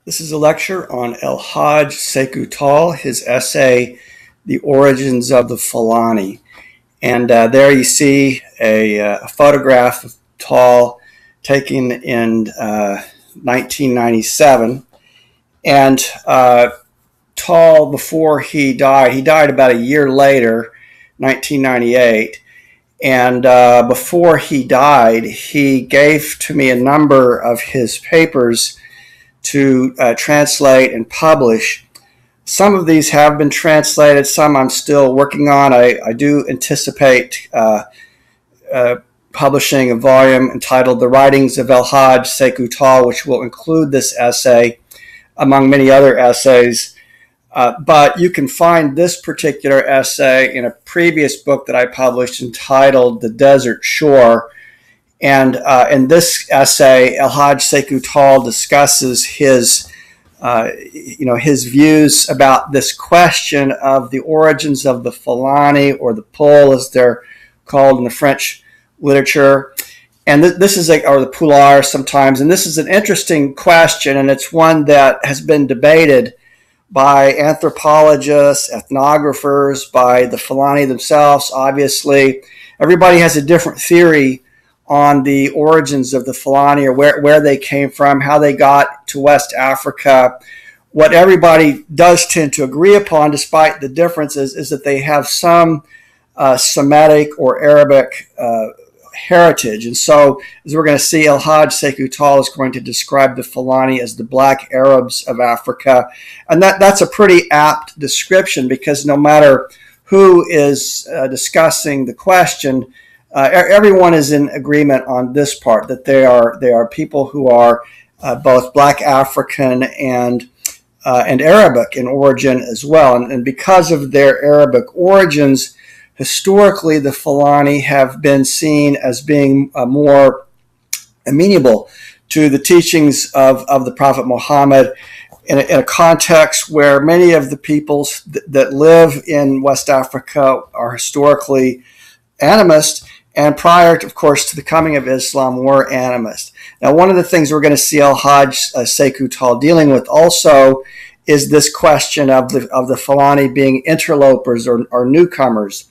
This is a lecture on Hajj Sekou, his essay, The Origins of the Fulani. And there you see a photograph of Taal taken in 1997. And Taal, before he died about a year later, 1998. And before he died, he gave to me a number of his papers to translate and publish. Some of these have been translated, some I'm still working on. I do anticipate publishing a volume entitled The Writings of Hajj Sekou, which will include this essay, among many other essays. But you can find this particular essay in a previous book that I published entitled The Desert Shore. And in this essay, Hajj Sekou discusses his views about this question of the origins of the Fulani, or the Peulh, as they're called in the French literature. And this is or the Pulars sometimes. And this is an interesting question, and it's one that has been debated by anthropologists, ethnographers, by the Fulani themselves. Obviously, everybody has a different theory on the origins of the Fulani, or where they came from, how they got to West Africa. What everybody does tend to agree upon, despite the differences, is that they have some Semitic or Arabic heritage. And so, as we're going to see, Hajj Sekou is going to describe the Fulani as the Black Arabs of Africa. And that's a pretty apt description, because no matter who is discussing the question, everyone is in agreement on this part, that they are people who are both Black African and Arabic in origin as well. And because of their Arabic origins, historically the Fulani have been seen as being more amenable to the teachings of the Prophet Muhammad, in a context where many of the peoples that live in West Africa are historically animist, and prior, of course, to the coming of Islam, were animist. Now, one of the things we're going to see Hajj Sekou dealing with also is this question of the Fulani being interlopers or newcomers,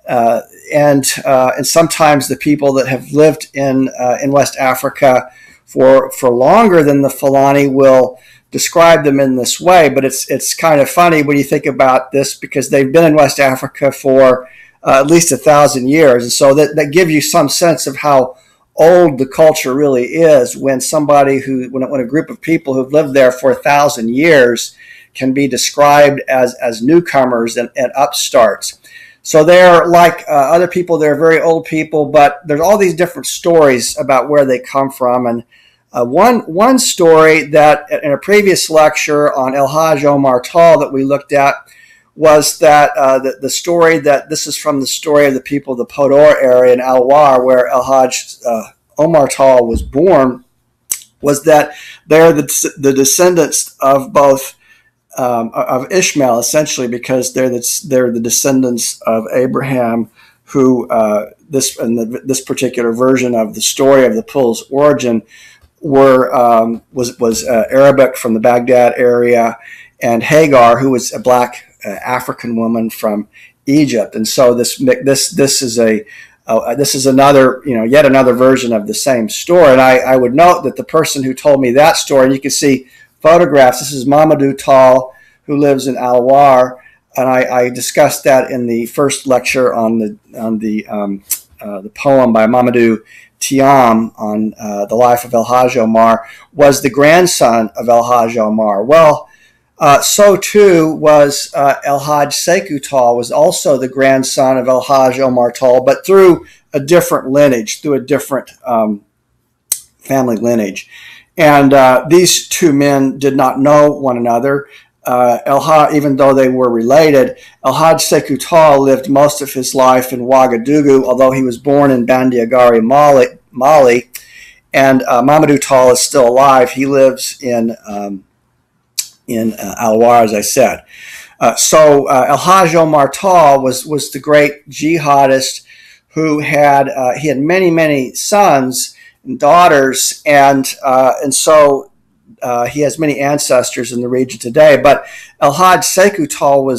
and sometimes the people that have lived in West Africa for longer than the Fulani will describe them in this way. But it's kind of funny when you think about this, because they've been in West Africa for at least 1,000 years. And so that gives you some sense of how old the culture really is, when when a group of people who've lived there for 1,000 years can be described as newcomers and upstarts. So they're like other people, they're very old people, but there's all these different stories about where they come from. And one story that in a previous lecture on Hajj Omar Taal that we looked at was that the story that this is from the story of the people of the Podor area in Alwar, where Hajj Omar Taal was born, was that they're the descendants of both of Ishmael, essentially, because they're the descendants of Abraham, who this particular version of the story of the Peulh's origin was Arabic from the Baghdad area, and Hagar, who was a Black African woman from Egypt. And so this is another, yet another version of the same story. And I would note that the person who told me that story, and you can see photographs, this is Mamadou Taal, who lives in Alwar, and I discussed that in the first lecture on the poem by Mamadou Thiam on the life of Hajj Omar, was the grandson of Hajj Omar. Well, so too was Hajj Sekou, was also the grandson of Hajj Omar Taal, but through a different lineage, through a different family lineage. And these two men did not know one another. Even though they were related, Hajj Sekou lived most of his life in Ouagadougou, although he was born in Bandiagara, Mali. And Mamadou Taal is still alive. He lives in Alwar, as I said. So Hajj Omar Taal was the great jihadist who had many sons and daughters, and so he has many ancestors in the region today. But El Hajj Sekou Taal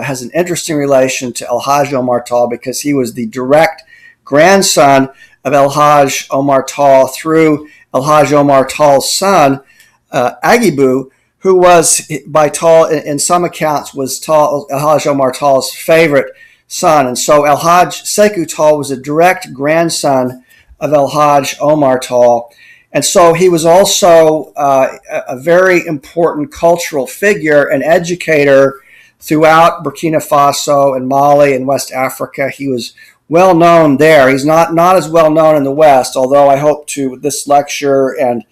has an interesting relation to El Hajj Omar Taal because he was the direct grandson of El Hajj Omar Taal through El Hajj Omar Taal's son, Aguibu, who was, by Taal, in some accounts, was El Hajj Omar Taal's favorite son. And so El Hajj Sekou Taal was a direct grandson of El Hajj Omar Taal. And so he was also a very important cultural figure and educator throughout Burkina Faso and Mali and West Africa. He was well known there. He's not as well known in the West, although I hope to, with this lecture and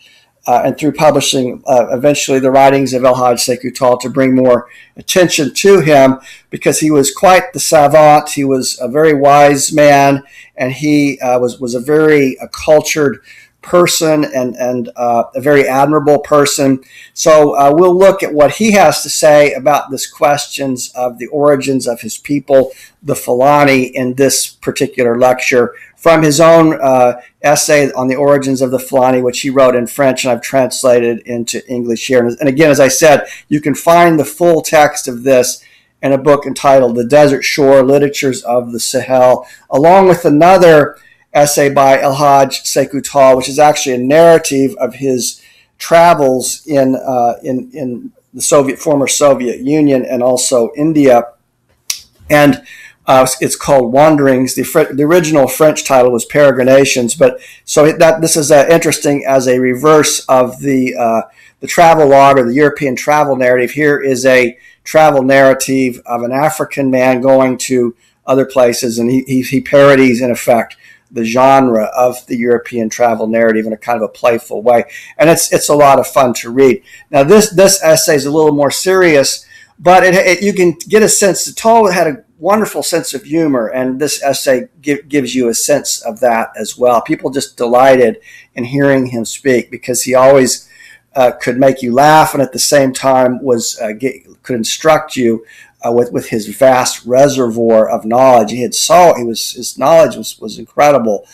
through publishing eventually the writings of El Hajj Sekou Taal, to bring more attention to him, because he was quite the savant. He was a very wise man, and he was a very cultured person and a very admirable person. So we'll look at what he has to say about this questions of the origins of his people, the Fulani, in this particular lecture from his own essay on the origins of the Fulani, which he wrote in French, and I've translated into English here. And again, as I said, you can find the full text of this in a book entitled The Desert Shore, Literatures of the Sahel, along with another essay by El Hajj Sekou Taal, which is actually a narrative of his travels in the former Soviet Union and also India. And it's called Wanderings. The original French title was Peregrinations, but so this is interesting as a reverse of the travel log or the European travel narrative. Here is a travel narrative of an African man going to other places, and he parodies, in effect, the genre of the European travel narrative in a kind of a playful way. And it's a lot of fun to read. Now, this essay is a little more serious, but you can get a sense that Taal had a wonderful sense of humor, and this essay gives you a sense of that as well. People just delighted in hearing him speak because he always could make you laugh, and at the same time could instruct you with his vast reservoir of knowledge. His knowledge was incredible.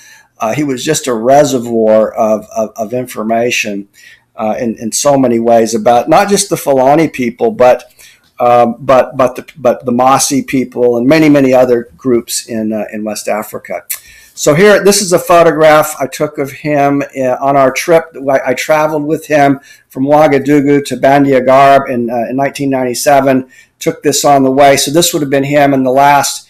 He was just a reservoir of information in so many ways about not just the Fulani people, but the Mossi people and many other groups in West Africa. So here, this is a photograph I took of him on our trip. I traveled with him from Ouagadougou to Bandiagara in 1997. Took this on the way. So this would have been him in the last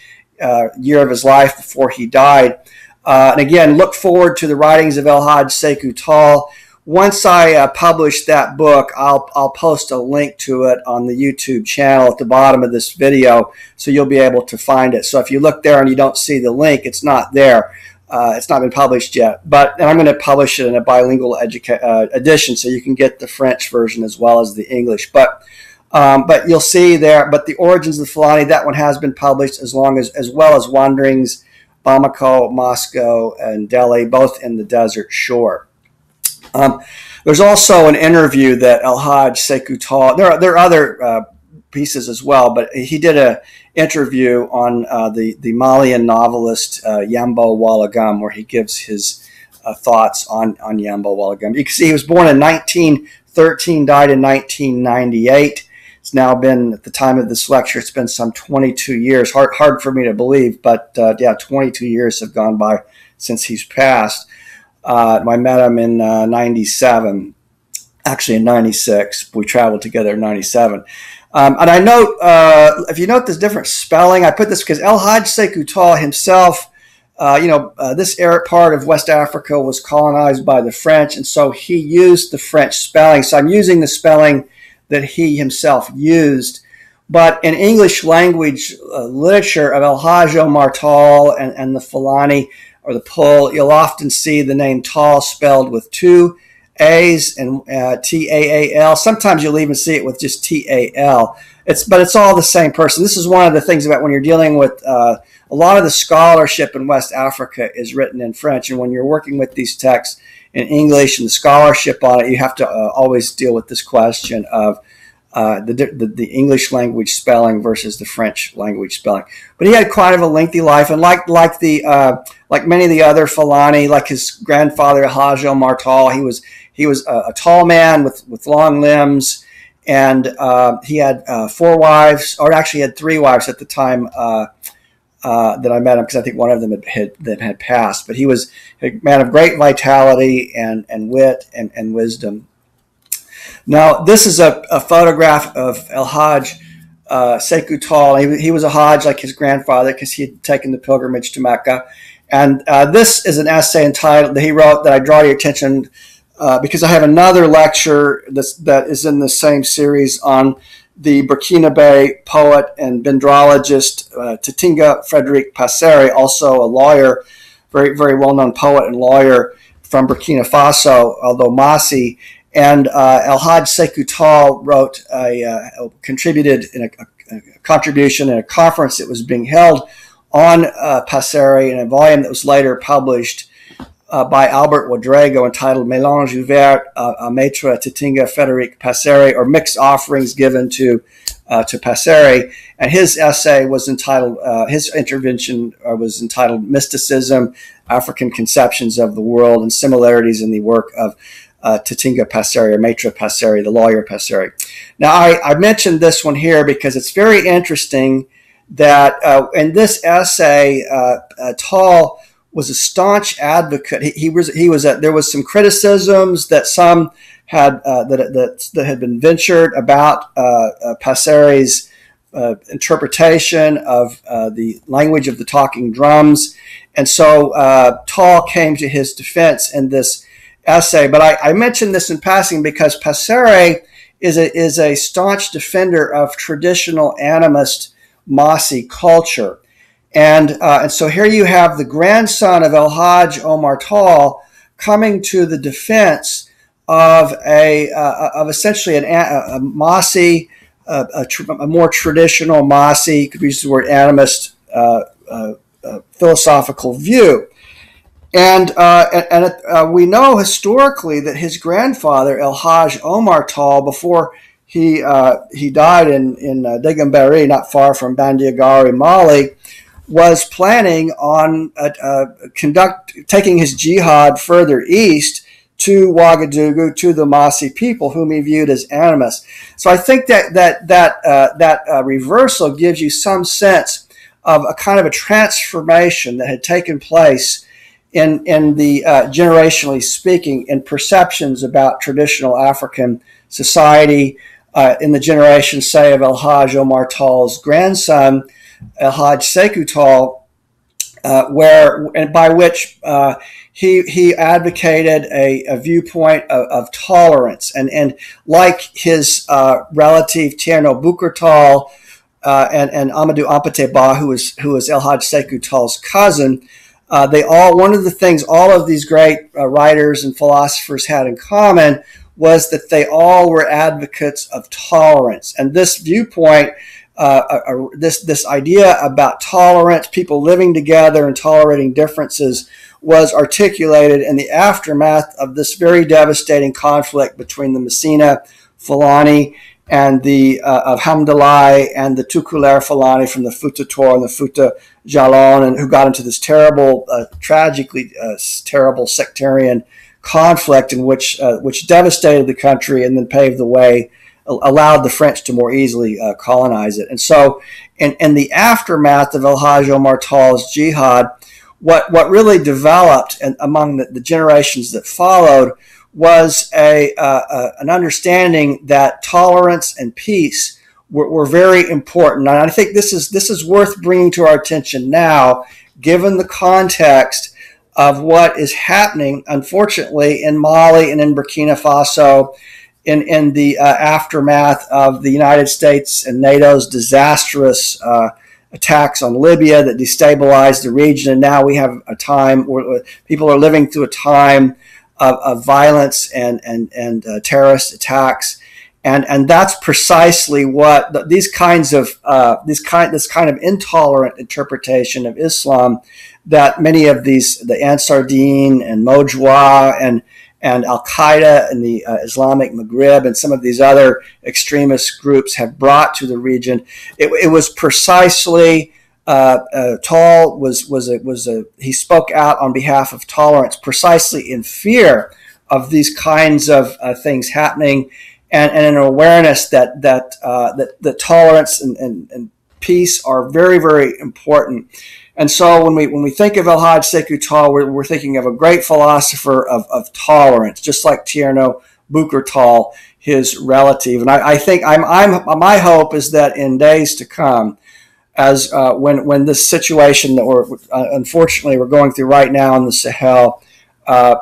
year of his life before he died. And again, look forward to the writings of El Hajj Sekou Taal. Once I publish that book, I'll post a link to it on the YouTube channel at the bottom of this video, so you'll be able to find it. So if you look there and you don't see the link, it's not there. It's not been published yet. And I'm going to publish it in a bilingual edition, so you can get the French version as well as the English. But you'll see there. But the origins of the Fulani, that one has been published, as well as Wanderings, Bamako, Moscow, and Delhi, both in the Desert Shore. There's also an interview that El Hajj Sekou Taal. There are other pieces as well, but he did an interview on the Malian novelist Yambo Ouologuem, where he gives his thoughts on Yambo Ouologuem. You can see he was born in 1913, died in 1998. It's now been, at the time of this lecture, it's been some 22 years. Hard for me to believe, but 22 years have gone by since he's passed. I met him in 97, actually in 96. We traveled together in 97. And I note, if you note this different spelling, I put this because El Hajj Sekou Taal himself, this part of West Africa was colonized by the French, and so he used the French spelling. So I'm using the spelling that he himself used. But in English language literature of El Hajj Omar Taal and the Fulani, or the Peulh, you'll often see the name Taal spelled with two A's and T-A-A-L. Sometimes you'll even see it with just T-A-L. But it's all the same person. This is one of the things about when you're dealing with a lot of the scholarship in West Africa is written in French. And when you're working with these texts in English and the scholarship on it, you have to always deal with this question of the English language spelling versus the French language spelling. But he had quite of a lengthy life, and like many of the other Fulani, like his grandfather Hajj Omar Taal, he was a tall man with long limbs, and he had 4 wives, or actually he had 3 wives at the time that I met him, because I think one of them had passed. But he was a man of great vitality and wit and wisdom. Now, this is a photograph of El Hajj Sekou Taal. He was a Hajj like his grandfather, because he had taken the pilgrimage to Mecca. And this is an essay entitled that he wrote, that I draw your attention because I have another lecture that is in the same series on the Burkinabe poet and dendrologist Tatinga Frederic Passeri, also a lawyer, very, very well-known poet and lawyer from Burkina Faso, although Masi. And El Hajj Sekou Taal contributed in a contribution in a conference that was being held on Passeri in a volume that was later published by Albert Ouédraogo, entitled Mélange ouvert à Maître Tatinga Frédéric Passeri, or Mixed Offerings Given to Passeri. And his essay was entitled, his intervention was entitled Mysticism, African Conceptions of the World, and Similarities in the Work of Tatinga Passeri, or Maître Passeri, the lawyer Passeri. Now, I mentioned this one here because it's very interesting that in this essay, Taal was a staunch advocate. There was some criticisms that some had that had been ventured about Passeri's interpretation of the language of the talking drums, and so Taal came to his defense in this essay. But I mentioned this in passing because Passeri is a staunch defender of traditional animist Masi culture. And so here you have the grandson of El Hajj Omar Taal coming to the defense of essentially a Masi, a more traditional Masi, could use the word animist, philosophical view. And we know historically that his grandfather El Hajj Omar Taal, before he died in Degambari, not far from Bandiagari, Mali, was planning on taking his jihad further east to Ouagadougou, to the Masi people, whom he viewed as animists. So I think that reversal gives you some sense of a kind of a transformation that had taken place in the generationally speaking, in perceptions about traditional African society in the generation, say, of El Hajj Omar Taal's grandson, El Hajj Sekou Taal, by which he advocated a viewpoint of tolerance, and like his relative Tierno Bouker Taal and Amadou Hampaté Ba, who was El Hajj Sekou Taal's cousin, one of the things all of these great writers and philosophers had in common was that they all were advocates of tolerance, and this viewpoint. This idea about tolerance, people living together and tolerating differences, was articulated in the aftermath of this very devastating conflict between the Messina Fulani and the of Hamdallah and the Tukulare Fulani from the Fouta Tor and the Fouta Jalon, and who got into this terrible, tragically terrible sectarian conflict in which devastated the country and then paved the way, allowed the French to more easily colonize it. And so in the aftermath of El Hajj Omar Taal's jihad, what really developed among the generations that followed was an understanding that tolerance and peace were very important. And I think this is worth bringing to our attention now, given the context of what is happening, unfortunately, in Mali and in Burkina Faso, in the aftermath of the United States and NATO's disastrous attacks on Libya that destabilized the region. And now we have a time where people are living through a time of violence and terrorist attacks. And that's precisely what this kind of intolerant interpretation of Islam that many of the Ansar Deen and Mojwa and Al-Qaeda and the Islamic Maghreb and some of these other extremist groups have brought to the region. It was precisely Taal he spoke out on behalf of tolerance precisely in fear of these kinds of things happening, and an awareness that tolerance and peace are very, very important. And so when we think of Hajj Sekou Taal, we're thinking of a great philosopher of tolerance, just like Tierno Bouker Taal, his relative. And I think my hope is that in days to come, as when this situation that unfortunately we're going through right now in the Sahel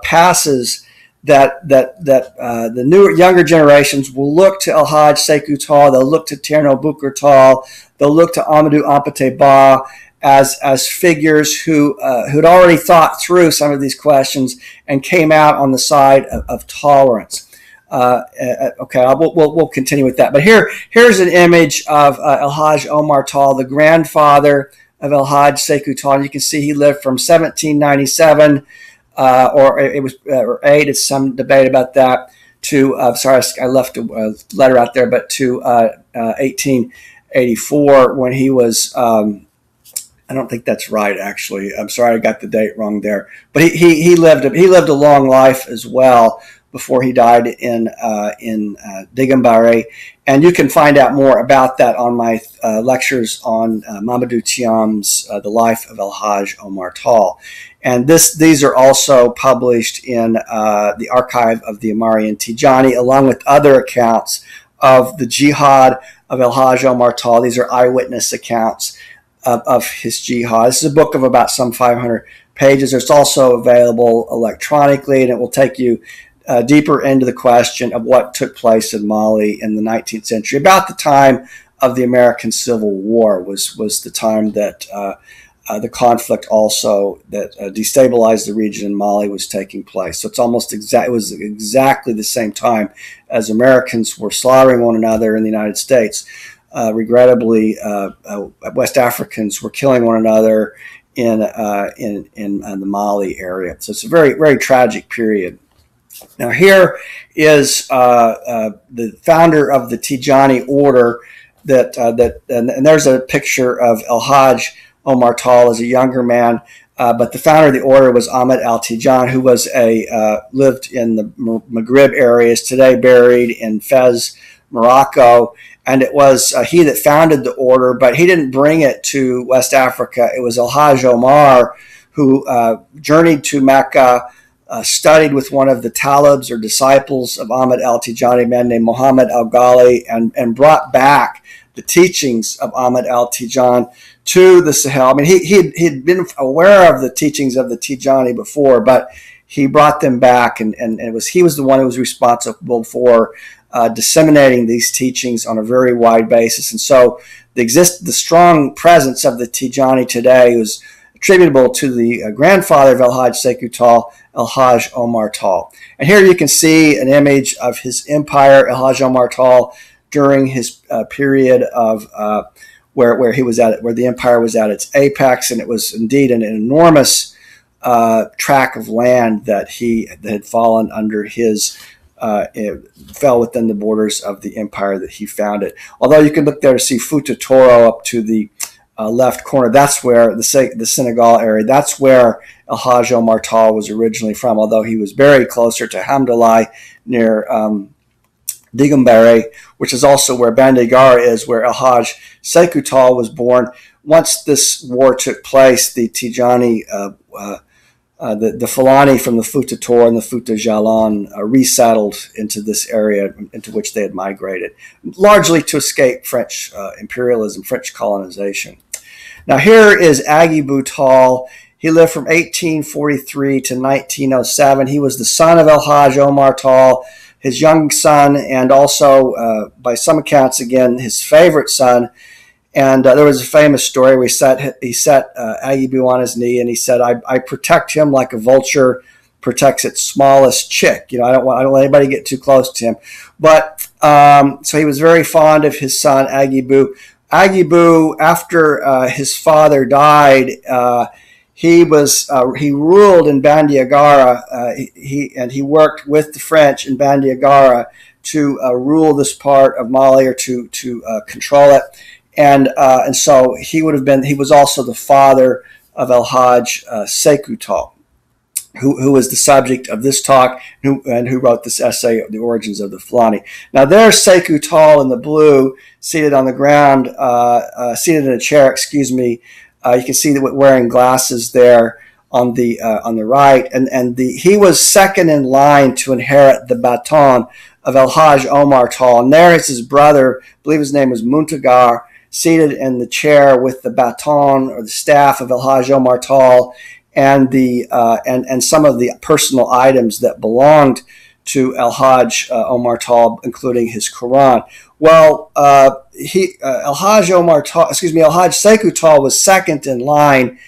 passes, that the newer younger generations will look to Hajj Sekou Taal, they'll look to Tierno Bouker Taal, they'll look to Amadou Hampaté Ba as figures who'd already thought through some of these questions and came out on the side of tolerance. Okay, we'll continue with that. But here's an image of Hajj Omar Taal, the grandfather of Hajj Sekou Taal. You can see he lived from 1797, or it was or 8. It's some debate about that. To sorry, I left a letter out there, but to 1884 when he was. I don't think that's right, actually. I'm sorry, I got the date wrong there. But he lived a long life as well before he died in Digambaré. And you can find out more about that on my lectures on Mamadou Thiam's The Life of Hajj Omar Taal. And these are also published in the archive of the Umari and Tijani, along with other accounts of the jihad of Hajj Omar Taal. These are eyewitness accounts of his jihad. This is a book of about some 500 pages. It's also available electronically, and it will take you deeper into the question of what took place in Mali in the 19th century. About the time of the American Civil War was the time that the conflict also that destabilized the region in Mali was taking place. So it was exactly the same time as Americans were slaughtering one another in the United States. Regrettably, West Africans were killing one another in the Mali area. So it's a very, very tragic period. Now here is the founder of the Tijani order and there's a picture of Hajj Omar Taal as a younger man. But the founder of the order was Ahmed Al-Tijan, who was lived in the Maghreb areas, today buried in Fez, Morocco. And it was he that founded the order, but he didn't bring it to West Africa. It was Hajj Omar who journeyed to Mecca, studied with one of the talibs or disciples of Ahmed Al-Tijani, a man named Muhammad Al-Ghali, and brought back the teachings of Ahmed Al-Tijan to the Sahel. I mean, he'd been aware of the teachings of the Tijani before, but he brought them back, and he was the one who was responsible for disseminating these teachings on a very wide basis. And so the strong presence of the Tijani today was attributable to the grandfather of Hajj Sekou Taal, Hajj Omar Taal. And here you can see an image of his empire, Hajj Omar Taal, during his period of where the empire was at its apex, and it was indeed an enormous tract of land that had fallen under his. It fell within the borders of the empire that he founded. Although you can look there to see Fouta Toro up to the left corner. That's where the Senegal area. That's where Hajj Omar Taal was originally from. Although he was buried closer to Hamdallah near Digambaré, which is also where Bandigara is, where Hajj Sekou Taal was born. Once this war took place, the Tijani, the Fulani from the Fouta Toro and the Fouta Jalan resettled into this area into which they had migrated, largely to escape French imperialism, French colonization. Now here is Aguibu Taal. He lived from 1843 to 1907. He was the son of Hajj Omar Taal, his young son, and also, by some accounts, again, his favorite son. And there was a famous story where he set Aguibu on his knee, and he said, I protect him like a vulture protects its smallest chick. I don't let anybody get too close to him. But so he was very fond of his son, Aguibu. Aguibu, after his father died, he ruled in Bandiagara. He worked with the French in Bandiagara to rule this part of Mali, or to control it. And so he was also the father of El Hajj Sekou Taal, who is the subject of this talk, and who wrote this essay, The Origins of the Fulani. Now there's Sekou Taal in the blue, seated on the ground, seated in a chair, excuse me. You can see that wearing glasses there on the right, and he was second in line to inherit the baton of El Hajj Omar Taal. And there is his brother, I believe his name was Muntagar, seated in the chair with the baton or the staff of El Hajj Omar Taal, and and some of the personal items that belonged to El Hajj Omar Taal, including his Quran. Well, El Hajj Sekou Taal was second in line,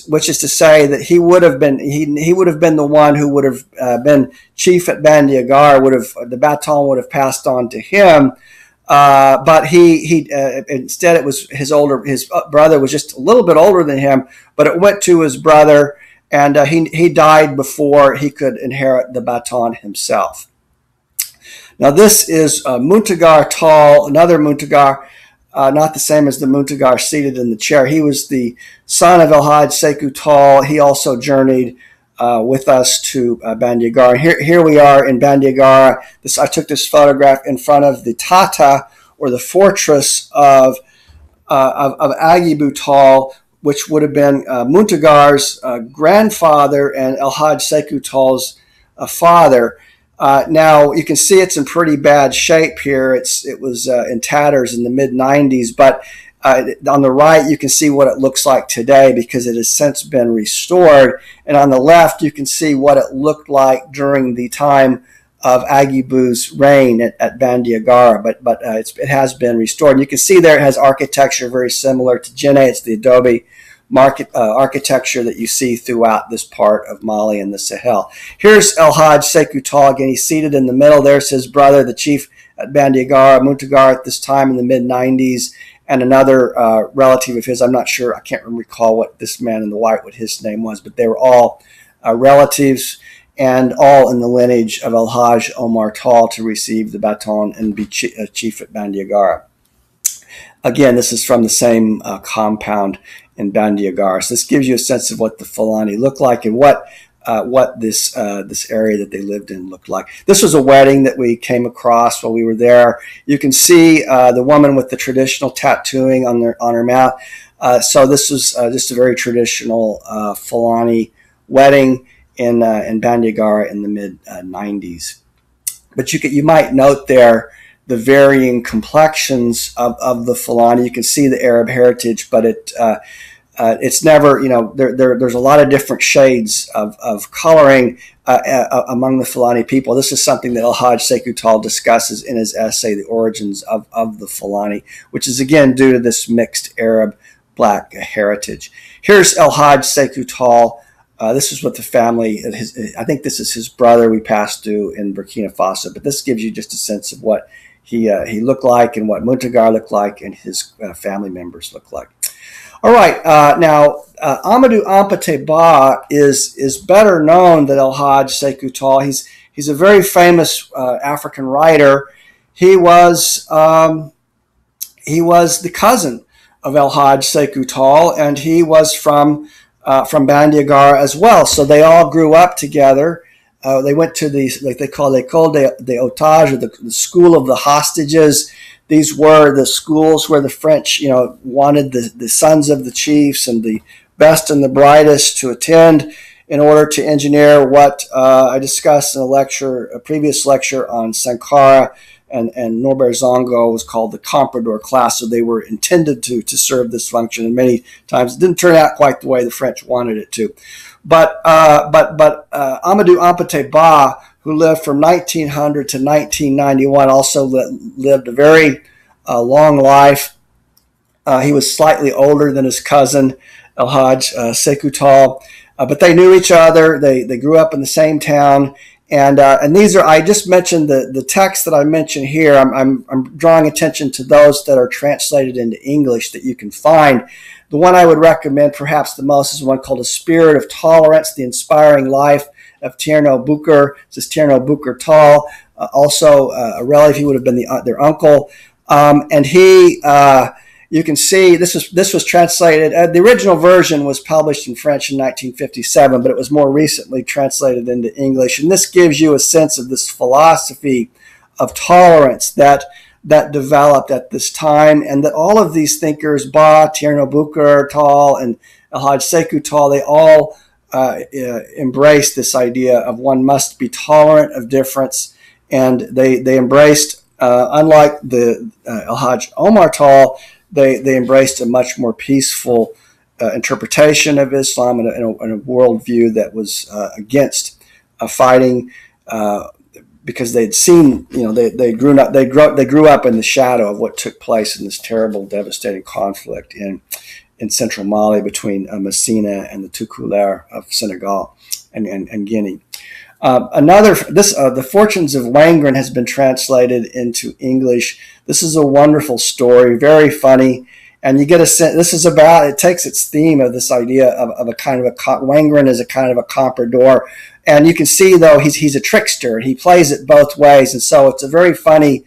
which is to say that he would have been the one who would have been chief at Bandiagara. The baton would have passed on to him. But instead it was his brother was just a little bit older than him, but it went to his brother, and he died before he could inherit the baton himself. Now this is Muntagar Taal, another Muntagar, not the same as the Muntagar seated in the chair. He was the son of El Hajj Sekou Taal. He also journeyed with us to Bandiagara. Here we are in Bandiagara. I took this photograph in front of the Tata, or the fortress of Aguibu Taal, which would have been Muntagar's grandfather and El Hajj Sekou Taal's father. Now you can see it's in pretty bad shape here. It was in tatters in the mid-90s, but on the right, you can see what it looks like today, because it has since been restored. And on the left, you can see what it looked like during the time of Aguibu's reign at Bandiagara. But it has been restored. And you can see there it has architecture very similar to Djenné. It's the adobe architecture that you see throughout this part of Mali and the Sahel. Here's El Hajj Sekou Taal again. He's seated in the middle. There's his brother, the chief at Bandiagara, Muntagar, at this time in the mid-90s. And another relative of his, I'm not sure, I can't recall what this man in the white, what his name was, but they were all relatives, and all in the lineage of El Hajj Omar Taal to receive the baton and be chief at Bandiagara. Again, this is from the same compound in Bandiagara. So this gives you a sense of what the Fulani looked like, and what this area that they lived in looked like. This was a wedding that we came across while we were there. You can see the woman with the traditional tattooing on her mouth. So this was just a very traditional Fulani wedding in Bandiagara in the mid-90s. But you might note there the varying complexions of the Fulani. You can see the Arab heritage, but it's never, there's a lot of different shades of coloring among the Fulani people. This is something that El Hajj Sekou Taal discusses in his essay, The Origins of the Fulani, which is again due to this mixed Arab black heritage. Here's El Hajj Sekou Taal. This is what the family, I think this is his brother we passed through in Burkina Faso, but this gives you just a sense of what he looked like, and what Muntagar looked like, and his family members looked like. All right, now Amadou Hampaté Ba is better known than El Hajj Sekou Taal. He's a very famous African writer. He was the cousin of El Hajj Sekou Taal, and he was from Bandiagara as well. So they all grew up together. They went to the, like they call l'École des Otages, or the school of the hostages. These were the schools where the French, wanted the sons of the chiefs and the best and the brightest to attend in order to engineer what I discussed in a previous lecture on Sankara and Norbert Zongo was called the Comprador class. So they were intended to serve this function, and many times it didn't turn out quite the way the French wanted it to. But Amadou Hampaté Ba, who lived from 1900 to 1991, also lived a very long life. He was slightly older than his cousin, El Hajj Sekou Taal, but they knew each other. They grew up in the same town, And these are, I just mentioned the text that I mentioned here. I'm drawing attention to those that are translated into English that you can find. The one I would recommend perhaps the most is one called A Spirit of Tolerance, The Inspiring Life of Tierno Bucher. This is Tierno Bucher Taal, also a relative. He would have been their uncle. And he, you can see this was translated. The original version was published in French in 1957, but it was more recently translated into English. And this gives you a sense of this philosophy of tolerance that developed at this time, and that all of these thinkers, Ba, Tierno Bucher, Taal, and Hajj Sekou Taal, they all embraced this idea of one must be tolerant of difference, and they embraced, unlike the Hajj Omar Taal, they embraced a much more peaceful interpretation of Islam and a worldview that was against fighting, because they'd seen, they grew up in the shadow of what took place in this terrible, devastating conflict in central Mali between Messina and the Tukulere of Senegal and Guinea. The Fortunes of Wangren has been translated into English. This is a wonderful story, very funny, and you get a sense. It takes its theme of this idea of a kind of Wangren is a kind of a comprador, and you can see though he's a trickster. He plays it both ways, and so it's a very funny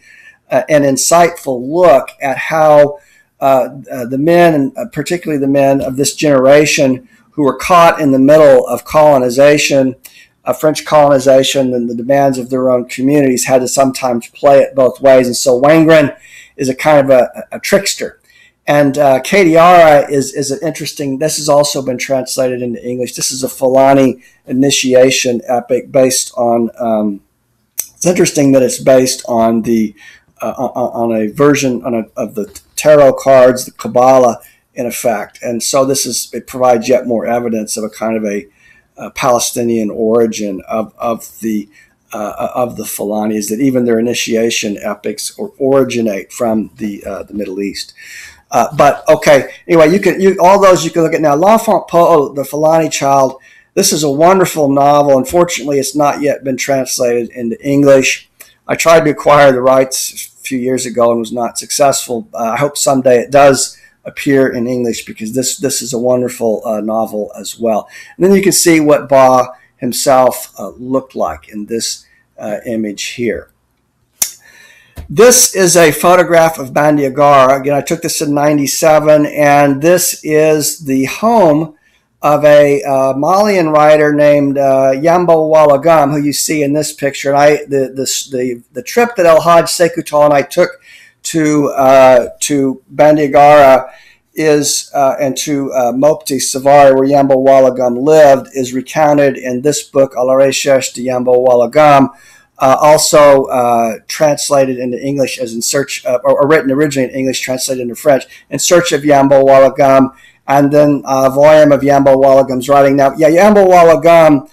and insightful look at how the men, and particularly the men of this generation who were caught in the middle of colonization, French colonization, and the demands of their own communities, had to sometimes play it both ways. And so Wangren is a kind of a trickster. And Kadiara is an interesting, this has also been translated into English. This is a Fulani initiation epic based on, it's interesting that it's based on on a version of the tarot cards, the Kabbalah, in effect. And so it provides yet more evidence of a kind of a Palestinian origin of the Fulanis, that even their initiation epics originate from the Middle East. But okay, anyway, you can look at now. L'Enfant Peulh, the Fulani Child. This is a wonderful novel. Unfortunately, it's not yet been translated into English. I tried to acquire the rights a few years ago and was not successful. I hope someday it does appear in English, because this is a wonderful novel as well. And then you can see what Ba himself looked like in this image here. This is a photograph of Bandiagara. Again, I took this in '97, and this is the home of a Malian writer named Yambo Ouologuem, who you see in this picture. And the trip that El Hajj Sekou Taal and I took to Bandiagara and to Mopti, Savari, where Yambo Ouologuem lived, is recounted in this book, A la Recherche de Yambo Ouologuem, also translated into English as In Search of, or written originally in English, translated into French, In Search of Yambo Ouologuem, and then a volume of Yambo Ouologuem's writing. Now, Yambo Ouologuem,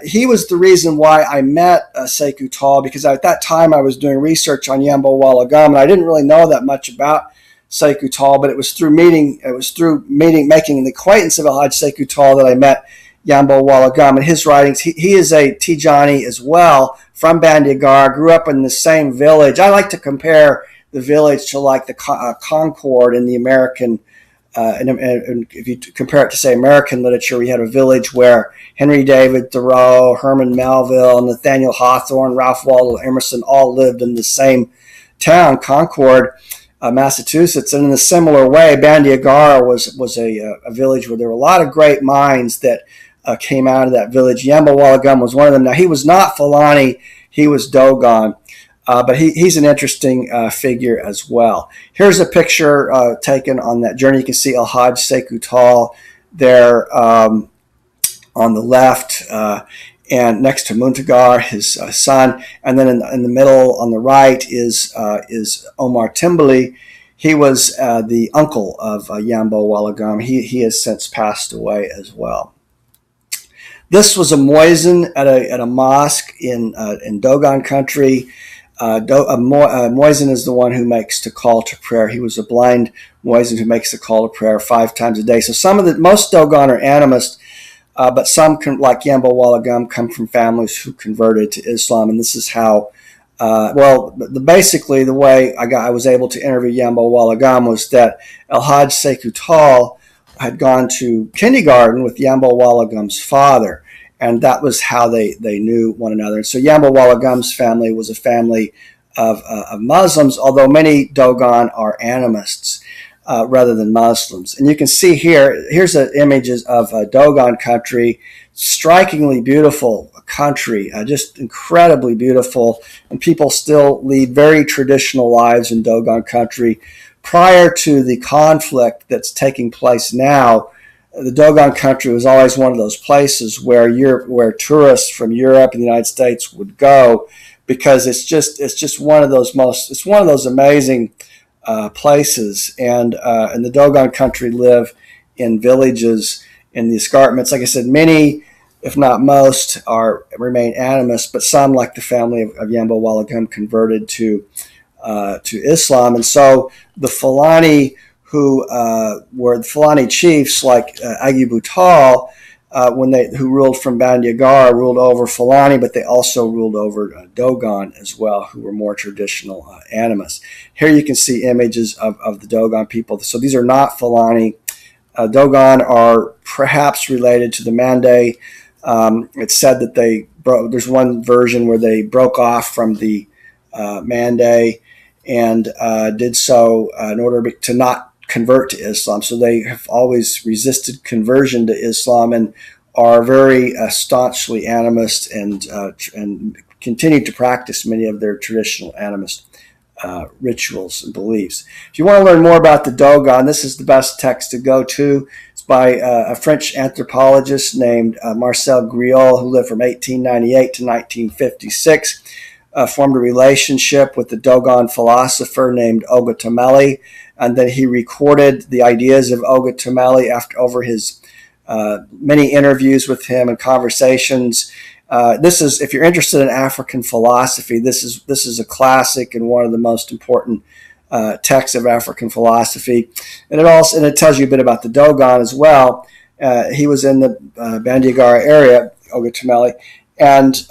he was the reason why I met Sekou Taal, because at that time I was doing research on Yambo Ouologuem, and I didn't really know that much about Sekou Taal, but it was through making the acquaintance of El Hajj Sekou Taal that I met Yambo Ouologuem. And his writings, he is a Tijani as well, from Bandiagara, grew up in the same village. I like to compare the village to like the Concord in the American, and if you compare it to, say, American literature, we had a village where Henry David Thoreau, Herman Melville, Nathaniel Hawthorne, Ralph Waldo Emerson all lived in the same town, Concord, Massachusetts. And in a similar way, Bandiagara was a village where there were a lot of great minds that came out of that village. Yambo Ouologuem was one of them. Now, he was not Fulani, he was Dogon, but he's an interesting figure as well. Here's a picture taken on that journey. You can see El Hajj Sekou Taal there on the left, and next to Muntagar, his son, and then in the middle on the right is Omar Timbali. He was the uncle of Yambo Ouologuem. He has since passed away as well. This was a muezzin at a mosque in Dogon country. A muezzin is the one who makes the call to prayer. He was a blind muezzin who makes the call to prayer 5 times a day. So most Dogon are animist. but some, like Yambo Ouologuem, come from families who converted to Islam, and this is how. Basically, the way I was able to interview Yambo Ouologuem was that El Hajj Sekou Taal had gone to kindergarten with Yambo Ouologuem's father, and that was how they knew one another. And so Yambo Ouologuem's family was a family of Muslims, although many Dogon are animists rather than Muslims. And you can see here's images of Dogon country, strikingly beautiful country, just incredibly beautiful, and people still lead very traditional lives in Dogon country. Prior to the conflict that's taking place now, the Dogon country was always one of those places where tourists from Europe and the United States would go, because it's just one of those amazing places. And the Dogon country live in villages in the escarpments. Like I said, many, if not most, remain animists, but some, like the family of Yambo Ouologuem, converted to Islam. And so the Fulani, who were the Fulani chiefs, like Aguibu Taal, who ruled from Bandiagara, ruled over Fulani, but they also ruled over Dogon as well, who were more traditional animists. Here you can see images of the Dogon people. So these are not Fulani. Dogon are perhaps related to the Mande. It's said that there's one version where they broke off from the Mande and did so in order to not convert to Islam. So they have always resisted conversion to Islam and are very staunchly animist and continue to practice many of their traditional animist rituals and beliefs. If you want to learn more about the Dogon, this is the best text to go to. It's by a French anthropologist named Marcel Griaule, who lived from 1898 to 1956. Formed a relationship with the Dogon philosopher named Oga Tameli, and then he recorded the ideas of Oga Tameli over his many interviews with him and conversations. This is, if you're interested in African philosophy, this is a classic and one of the most important texts of African philosophy, and it tells you a bit about the Dogon as well. He was in the Bandiagara area, Oga Tameli, and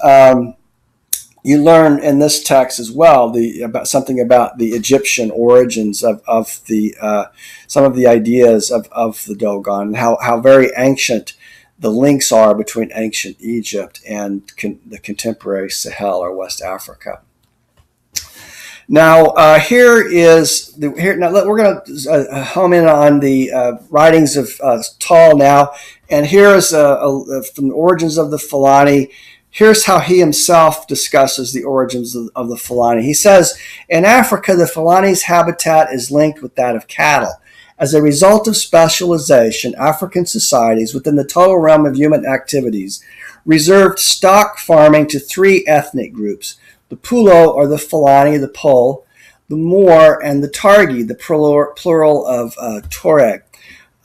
you learn in this text as well something about the Egyptian origins of some of the ideas of the Dogon, and how very ancient the links are between ancient Egypt and the contemporary Sahel or West Africa. Now, now we're going to home in on the writings of Taal now, and here is from the origins of the Fulani. Here's how he himself discusses the origins of the Fulani. He says, in Africa, the Fulani's habitat is linked with that of cattle. As a result of specialization, African societies within the total realm of human activities reserved stock farming to three ethnic groups: the Pulo, or the Fulani, the Peulh, the Moor, and the Targi, the plural of Tuareg.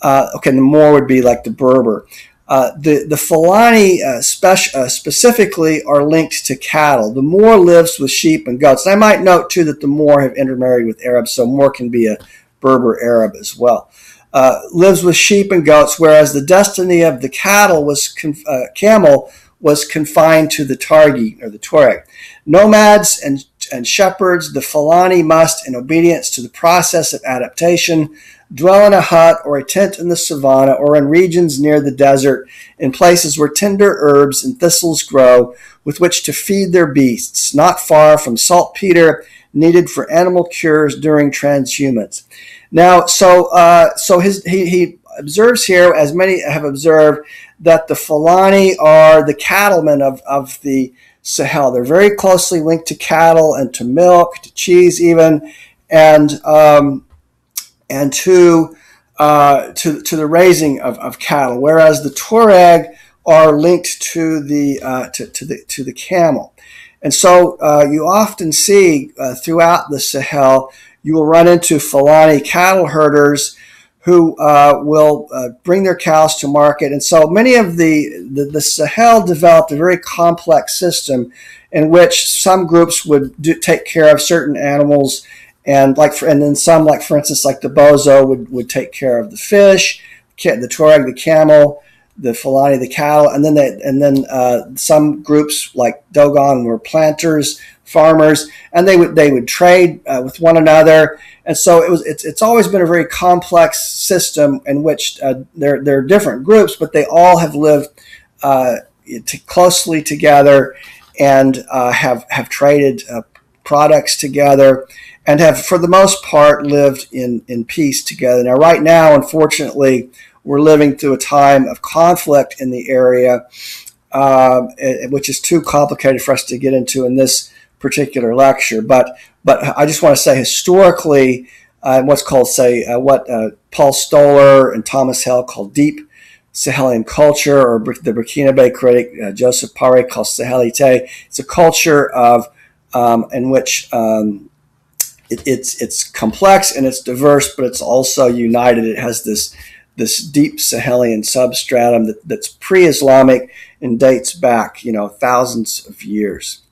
The Moor would be like the Berber. The Fulani specifically are linked to cattle. The Moor lives with sheep and goats. And I might note, too, that the Moor have intermarried with Arabs, so Moor can be a Berber Arab as well. Lives with sheep and goats, whereas the destiny of the camel was confined to the Targi, or the Tuareg. Nomads and shepherds, the Fulani must, in obedience to the process of adaptation, dwell in a hut or a tent in the savanna or in regions near the desert, in places where tender herbs and thistles grow with which to feed their beasts, not far from saltpeter needed for animal cures during transhumance. Now, he observes here, as many have observed, that the Fulani are the cattlemen of the Sahel. They're very closely linked to cattle and to milk, to cheese even, and to the raising of cattle, whereas the Tuareg are linked to the camel. And so you often see throughout the Sahel, you will run into Fulani cattle herders who will bring their cows to market. And so many of the Sahel developed a very complex system in which some groups would take care of certain animals, and then some, for instance, like the Bozo would take care of the fish, the Tuareg, the camel, the Fulani, the cattle, and then some groups like Dogon were planters, farmers, and they would trade with one another. And so it's always been a very complex system in which there are different groups, but they all have lived closely together and have traded products together, and have, for the most part, lived in peace together. Now, right now, unfortunately, we're living through a time of conflict in the area, which is too complicated for us to get into in this particular lecture. But I just want to say, historically, what's called, what Paul Stoller and Thomas Hell call deep Sahelian culture, or the Burkinabe critic Joseph Paré calls Sahelite. It's a culture of in which it's complex and it's diverse, but it's also united. It has this deep Sahelian substratum that's pre-Islamic and dates back, thousands of years.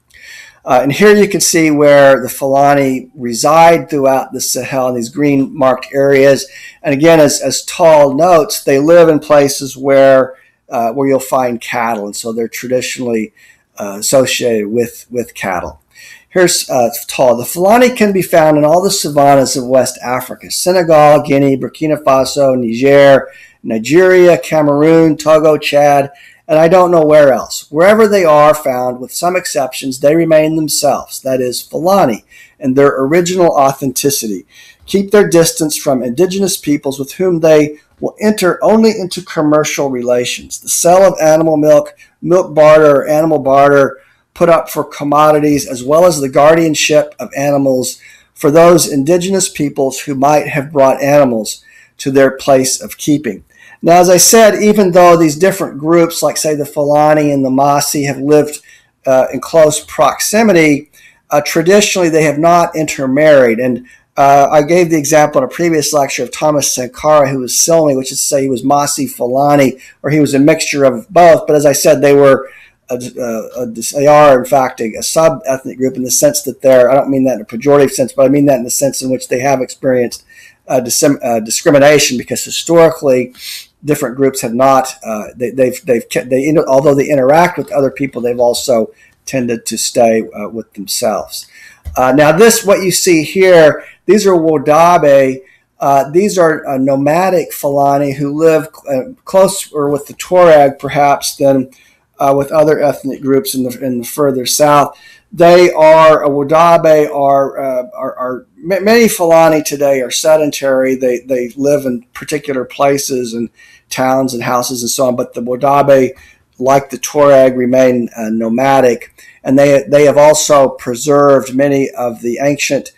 And here you can see where the Fulani reside throughout the Sahel in these green marked areas. And again, as Taal notes, they live in places where you'll find cattle, and so they're traditionally associated with cattle. Here's Taal. The Fulani can be found in all the savannas of West Africa: Senegal, Guinea, Burkina Faso, Niger, Nigeria, Cameroon, Togo, Chad, and I don't know where else. Wherever they are found, with some exceptions, they remain themselves, that is, Fulani, and their original authenticity. Keep their distance from indigenous peoples with whom they will enter only into commercial relations. The sale of animal milk, milk barter, or animal barter, put up for commodities, as well as the guardianship of animals for those indigenous peoples who might have brought animals to their place of keeping. Now, as I said, even though these different groups, like, say, the Fulani and the Masi, have lived in close proximity, traditionally they have not intermarried. And I gave the example in a previous lecture of Thomas Sankara, who was Silmi, which is to say he was Masi Fulani, or he was a mixture of both. But as I said, they are, in fact, a sub-ethnic group in the sense that I don't mean that in a pejorative sense, but I mean that in the sense in which they have experienced discrimination, because historically different groups have not. Although they interact with other people, they've also tended to stay with themselves. Now, what you see here, these are Wodabe. These are nomadic Fulani who live closer with the Tuareg, perhaps, than with other ethnic groups in the further south. They are Wodabe are many Fulani today are sedentary. They live in particular places and towns and houses and so on. But the Wodabe, like the Tuareg, remain nomadic, and they have also preserved many of the ancient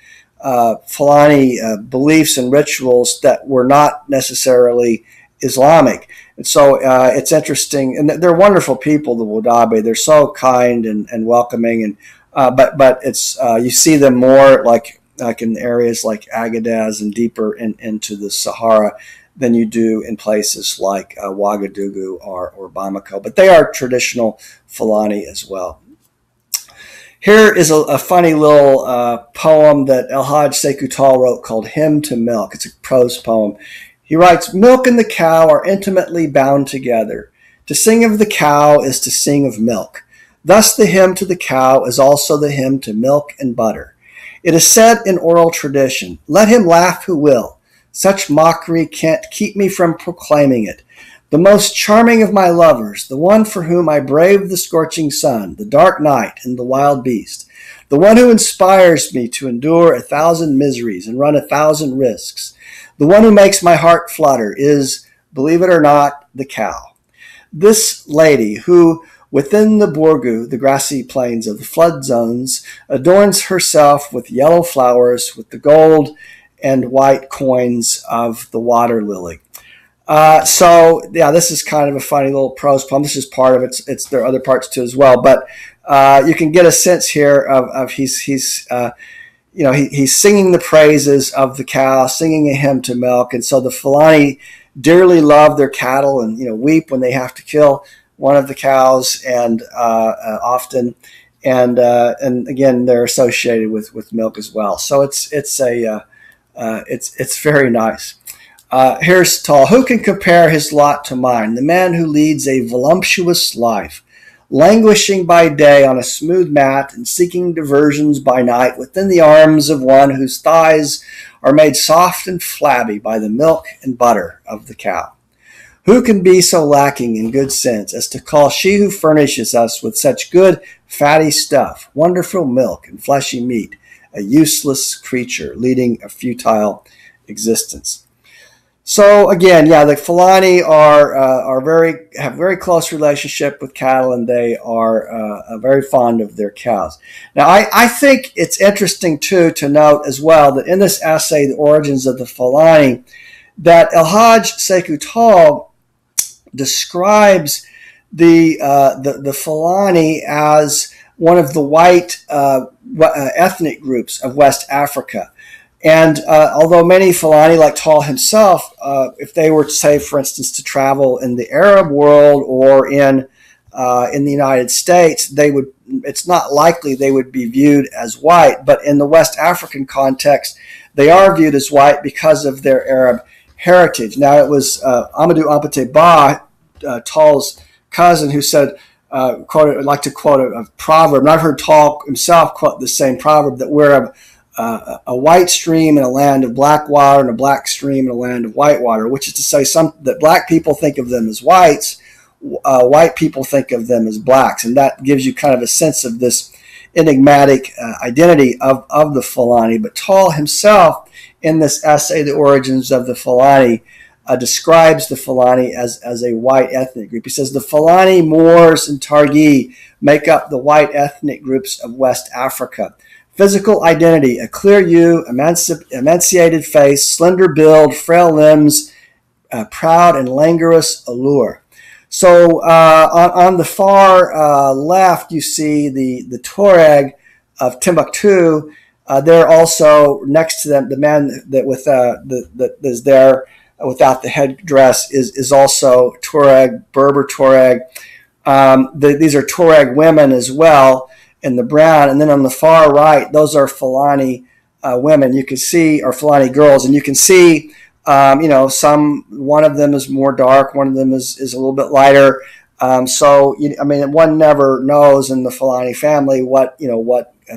Fulani beliefs and rituals that were not necessarily Islamic. And so it's interesting, and they're wonderful people, the Wodabe. They're so kind and welcoming, and but it's you see them more like in areas like Agadez and deeper into the Sahara than you do in places like Ouagadougou or Bamako. But they are traditional Fulani as well. Here is a funny little poem that Hajj Sekou wrote called Hymn to Milk. It's a prose poem. He writes, "Milk and the cow are intimately bound together. To sing of the cow is to sing of milk. Thus the hymn to the cow is also the hymn to milk and butter. It is said in oral tradition, 'Let him laugh who will. Such mockery can't keep me from proclaiming it. The most charming of my lovers, the one for whom I brave the scorching sun, the dark night, and the wild beast, the one who inspires me to endure 1,000 miseries and run 1,000 risks, the one who makes my heart flutter is, believe it or not, the cow. This lady who, within the Borgu, the grassy plains of the flood zones, adorns herself with yellow flowers, with the gold and white coins of the water lily." This is kind of a funny little prose poem. This is part of it. There are other parts too as well, but you can get a sense here of he's singing the praises of the cow, singing a hymn to milk, and so the Fulani dearly love their cattle and weep when they have to kill one of the cows, and often, and again they're associated with milk as well. So it's very nice. Here's Taal. Who can compare his lot to mine? The man who leads a voluptuous life, languishing by day on a smooth mat and seeking diversions by night within the arms of one whose thighs are made soft and flabby by the milk and butter of the cow. Who can be so lacking in good sense as to call she who furnishes us with such good fatty stuff, wonderful milk and fleshy meat, a useless creature leading a futile existence? So again, yeah, the Fulani have very close relationship with cattle, and they are very fond of their cows. Now, I think it's interesting too to note as well that in this essay, The Origins of the Fulani, that El Hajj Sekou Taal describes the Fulani as one of the white ethnic groups of West Africa. And although many Fulani, like Taal himself, if they were, say, for instance, to travel in the Arab world or in the United States, it's not likely they would be viewed as white. But in the West African context, they are viewed as white because of their Arab heritage. Now, it was Amadou Hampaté Ba, Taal's cousin, who said, I'd like to quote a proverb, and I've heard Taal himself quote the same proverb, that we're a white stream in a land of black water and a black stream in a land of white water, which is to say that black people think of them as whites, white people think of them as blacks. And that gives you kind of a sense of this enigmatic identity of the Fulani. But Taal himself, in this essay, The Origins of the Fulani, describes the Fulani as a white ethnic group. He says the Fulani, Moors, and Targi make up the white ethnic groups of West Africa. Physical identity: a clear hue, emaciated face, slender build, frail limbs, proud and languorous allure. So on the far left, you see the Tuareg of Timbuktu. They're also next to them. The man that is there without the headdress is also Tuareg, Berber Tuareg. These are Tuareg women as well, in the brown. And then on the far right, those are Fulani women. You can see, or Fulani girls, and you can see, one of them is more dark, one of them is a little bit lighter. One never knows in the Fulani family what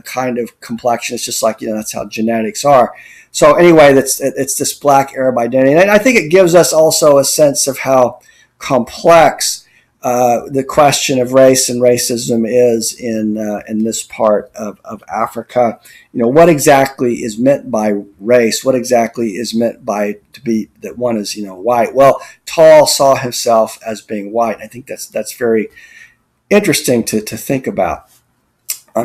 kind of complexion. It's just like, that's how genetics are. So anyway, it's this black Arab identity. And I think it gives us also a sense of how complex the question of race and racism is in this part of Africa. What exactly is meant by race? What exactly is meant by to be that one is white? Well, Taal saw himself as being white. I think that's very interesting to think about.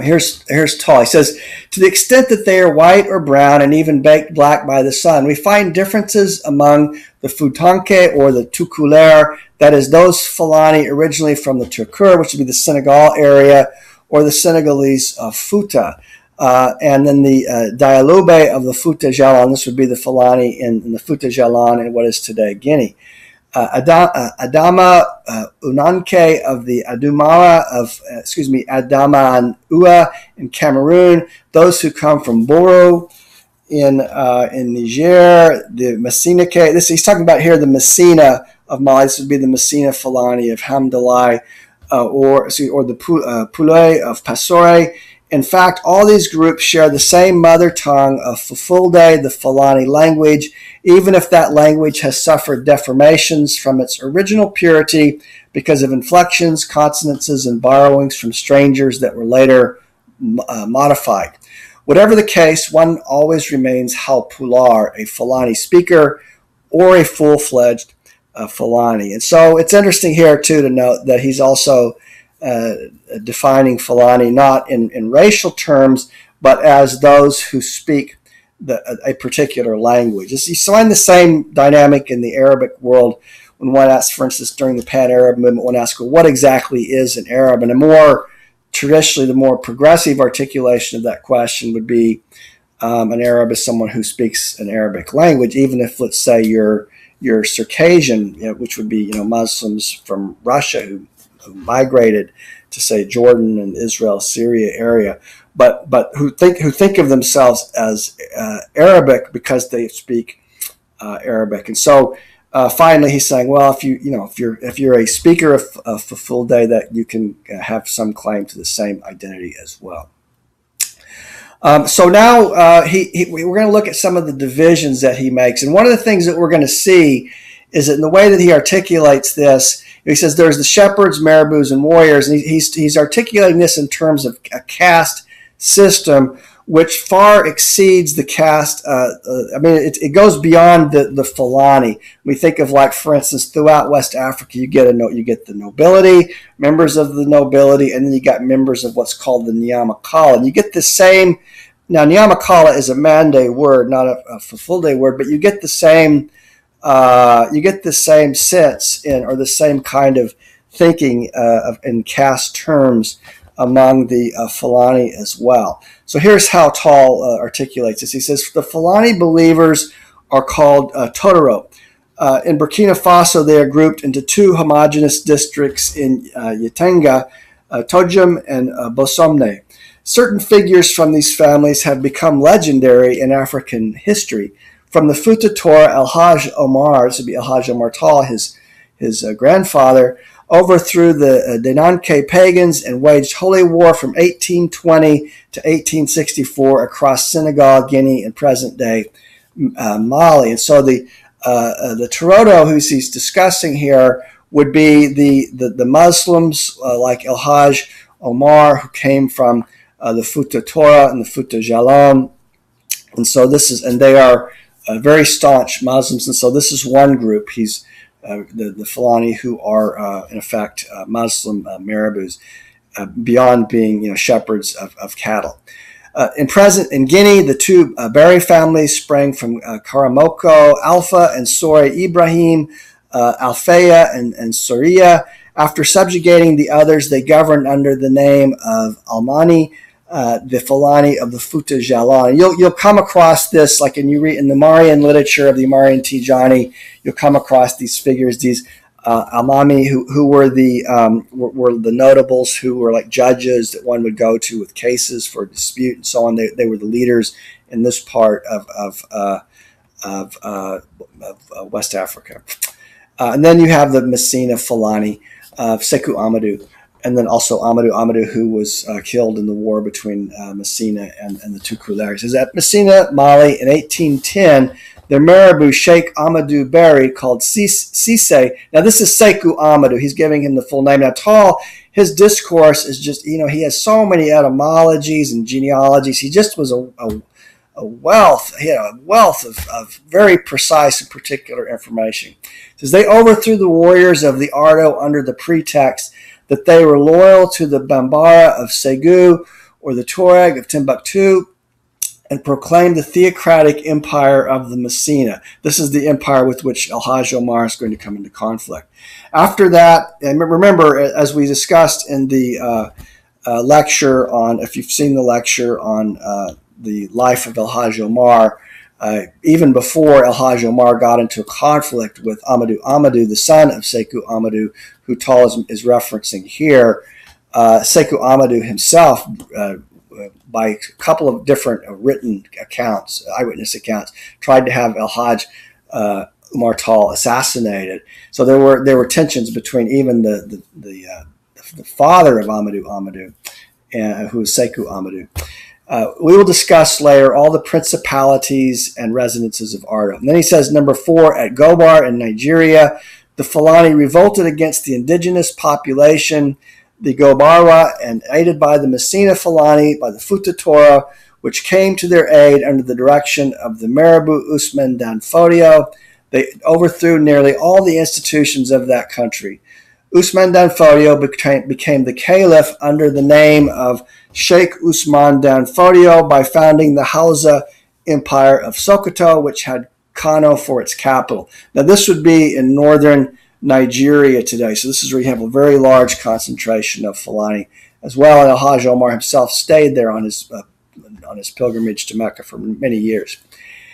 Here's Taal. He says, to the extent that they are white or brown and even baked black by the sun, we find differences among the Futanke or the Tukulere, that is, those Fulani originally from the Turkur, which would be the Senegal area, or the Senegalese Futa. And then the Dialoube of the Futa Jalon, this would be the Fulani in the Futa Jalon in what is today Guinea. Adama Unanke of the Adama and Ua in Cameroon, those who come from Boro in Niger, the Messinake. He's talking about here the Messina of Mali. This would be the Messina Fulani of Hamdalai, or the Peulh of Passore. In fact, all these groups share the same mother tongue of Fulfulde, the Fulani language, even if that language has suffered deformations from its original purity because of inflections, consonances, and borrowings from strangers that were later modified. Whatever the case, one always remains Halpular, a Fulani speaker, or a full-fledged Fulani. And so it's interesting here, too, to note that he's also defining Fulani not in racial terms, but as those who speak a particular language. You find the same dynamic in the Arabic world when one asks, for instance, during the Pan-Arab movement, one asks, well, what exactly is an Arab? And traditionally, the more progressive articulation of that question would be an Arab is someone who speaks an Arabic language, even if, let's say, you're Circassian, which would be Muslims from Russia who migrated to, say, Jordan and Israel, Syria area, but who think of themselves as Arabic because they speak Arabic. And so finally, he's saying, well, if you're a speaker of Fulfulde, that you can have some claim to the same identity as well. So now we're going to look at some of the divisions that he makes. And one of the things that we're going to see is that in the way that he articulates this, he says there's the shepherds, marabouts, and warriors. And he's articulating this in terms of a caste system, which far exceeds the caste. It goes beyond the Fulani. We think of, like, for instance, throughout West Africa, you get the nobility, members of the nobility, and then you got members of what's called the Nyamakala. And you get the same. Now, Nyamakala is a Mande word, not a Fulfulde word, but you get the same. Sense or the same kind of thinking in caste terms among the Fulani as well. So here's how Taal articulates this. He says, the Fulani believers are called Totoro. In Burkina Faso, they are grouped into two homogeneous districts in Yatenga, Tojum and Bosomne. Certain figures from these families have become legendary in African history. From the Futa Torah, El-Hajj Omar, this would El Hajj Omar Taal, his grandfather, overthrew the Denanke pagans and waged holy war from 1820 to 1864 across Senegal, Guinea, and present-day Mali. And so the Torodo, who he's discussing here, would be the Muslims like El-Hajj Omar, who came from the Futa Torah and the Futa Jalon. And so they are very staunch Muslims. And so this is one group. He's the Fulani, who are in effect Muslim marabouts, beyond being shepherds of cattle. In Guinea, the two Bari families sprang from Karamoko, Alpha and Sore Ibrahim, Alfea and Soria. After subjugating the others, they governed under the name of Almani, the Fulani of the Futa Jalon. You'll come across this, like you read in the Marian literature of the Marian Tijani. You'll come across these figures, these Almami, who were the notables, who were like judges that one would go to with cases for dispute and so on. They were the leaders in this part of West Africa. And then you have the Messina Fulani, Seku Amadou. And then also Amadou, who was killed in the war between Messina and the two Kularis. Is at Messina, Mali, in 1810, the Marabout Sheikh Amadou Bari, called Sise. Now, this is Seku Amadou. He's giving him the full name. Now, Taal, his discourse is just, he has so many etymologies and genealogies. He just was a wealth. He had a wealth of very precise and particular information. It says, they overthrew the warriors of the Ardo under the pretext that they were loyal to the Bambara of Seku or the Tuareg of Timbuktu, and proclaimed the theocratic empire of the Messina. This is the empire with which El-Hajj Omar is going to come into conflict. After that, and remember, as we discussed in the lecture on, if you've seen the lecture on the life of El-Hajj Omar, even before El-Hajj Omar got into a conflict with Amadou Amadou, the son of Seku Amadou, who Taal is referencing here, Seku Amadou himself, by a couple of different written accounts, eyewitness accounts, tried to have El-Hajj Omar Taal assassinated. So there were tensions between even the father of Amadou Amadou, who was Seku Amadou. We will discuss later all the principalities and residences of Ardo. And then he says, number 4, at Gobar in Nigeria, the Fulani revolted against the indigenous population, the Gobara, and aided by the Messina Fulani, by the Futa Torah, which came to their aid under the direction of the Marabout Usman Danfodio. They overthrew nearly all the institutions of that country. Usman Danfodio became the caliph under the name of Sheikh Usman Danfodio by founding the Hausa Empire of Sokoto, which had Kano for its capital. Now, this would be in northern Nigeria today. So this is where you have a very large concentration of Fulani as well. And El-Hajj Omar himself stayed there on his pilgrimage to Mecca for many years.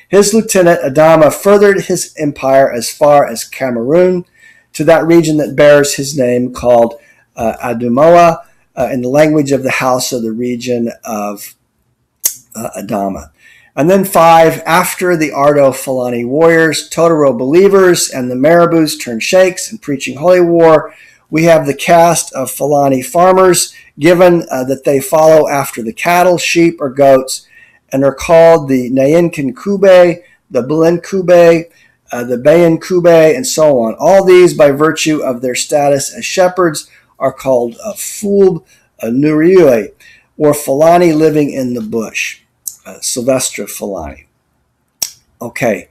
His lieutenant Adama furthered his empire as far as Cameroon, to that region that bears his name, called Adumoa, in the language of the house of the region of Adama. And then 5, after the Ardo Fulani warriors, Totoro believers, and the Marabous turned sheikhs and preaching holy war, we have the caste of Fulani farmers, given that they follow after the cattle, sheep, or goats, and are called the Nayinkan Kube, the Belen Kube, the Bayan Kube, and so on. All these, by virtue of their status as shepherds, are called Fulb Nuriue, or Fulani living in the bush. Sylvestre Fulani. Okay,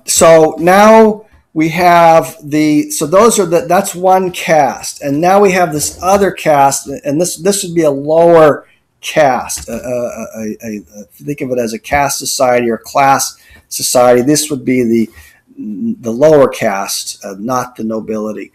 so now we have that's one caste, and now we have this other caste, and this would be a lower caste. Think of it as a caste society or class society. This would be the lower caste, not the nobility.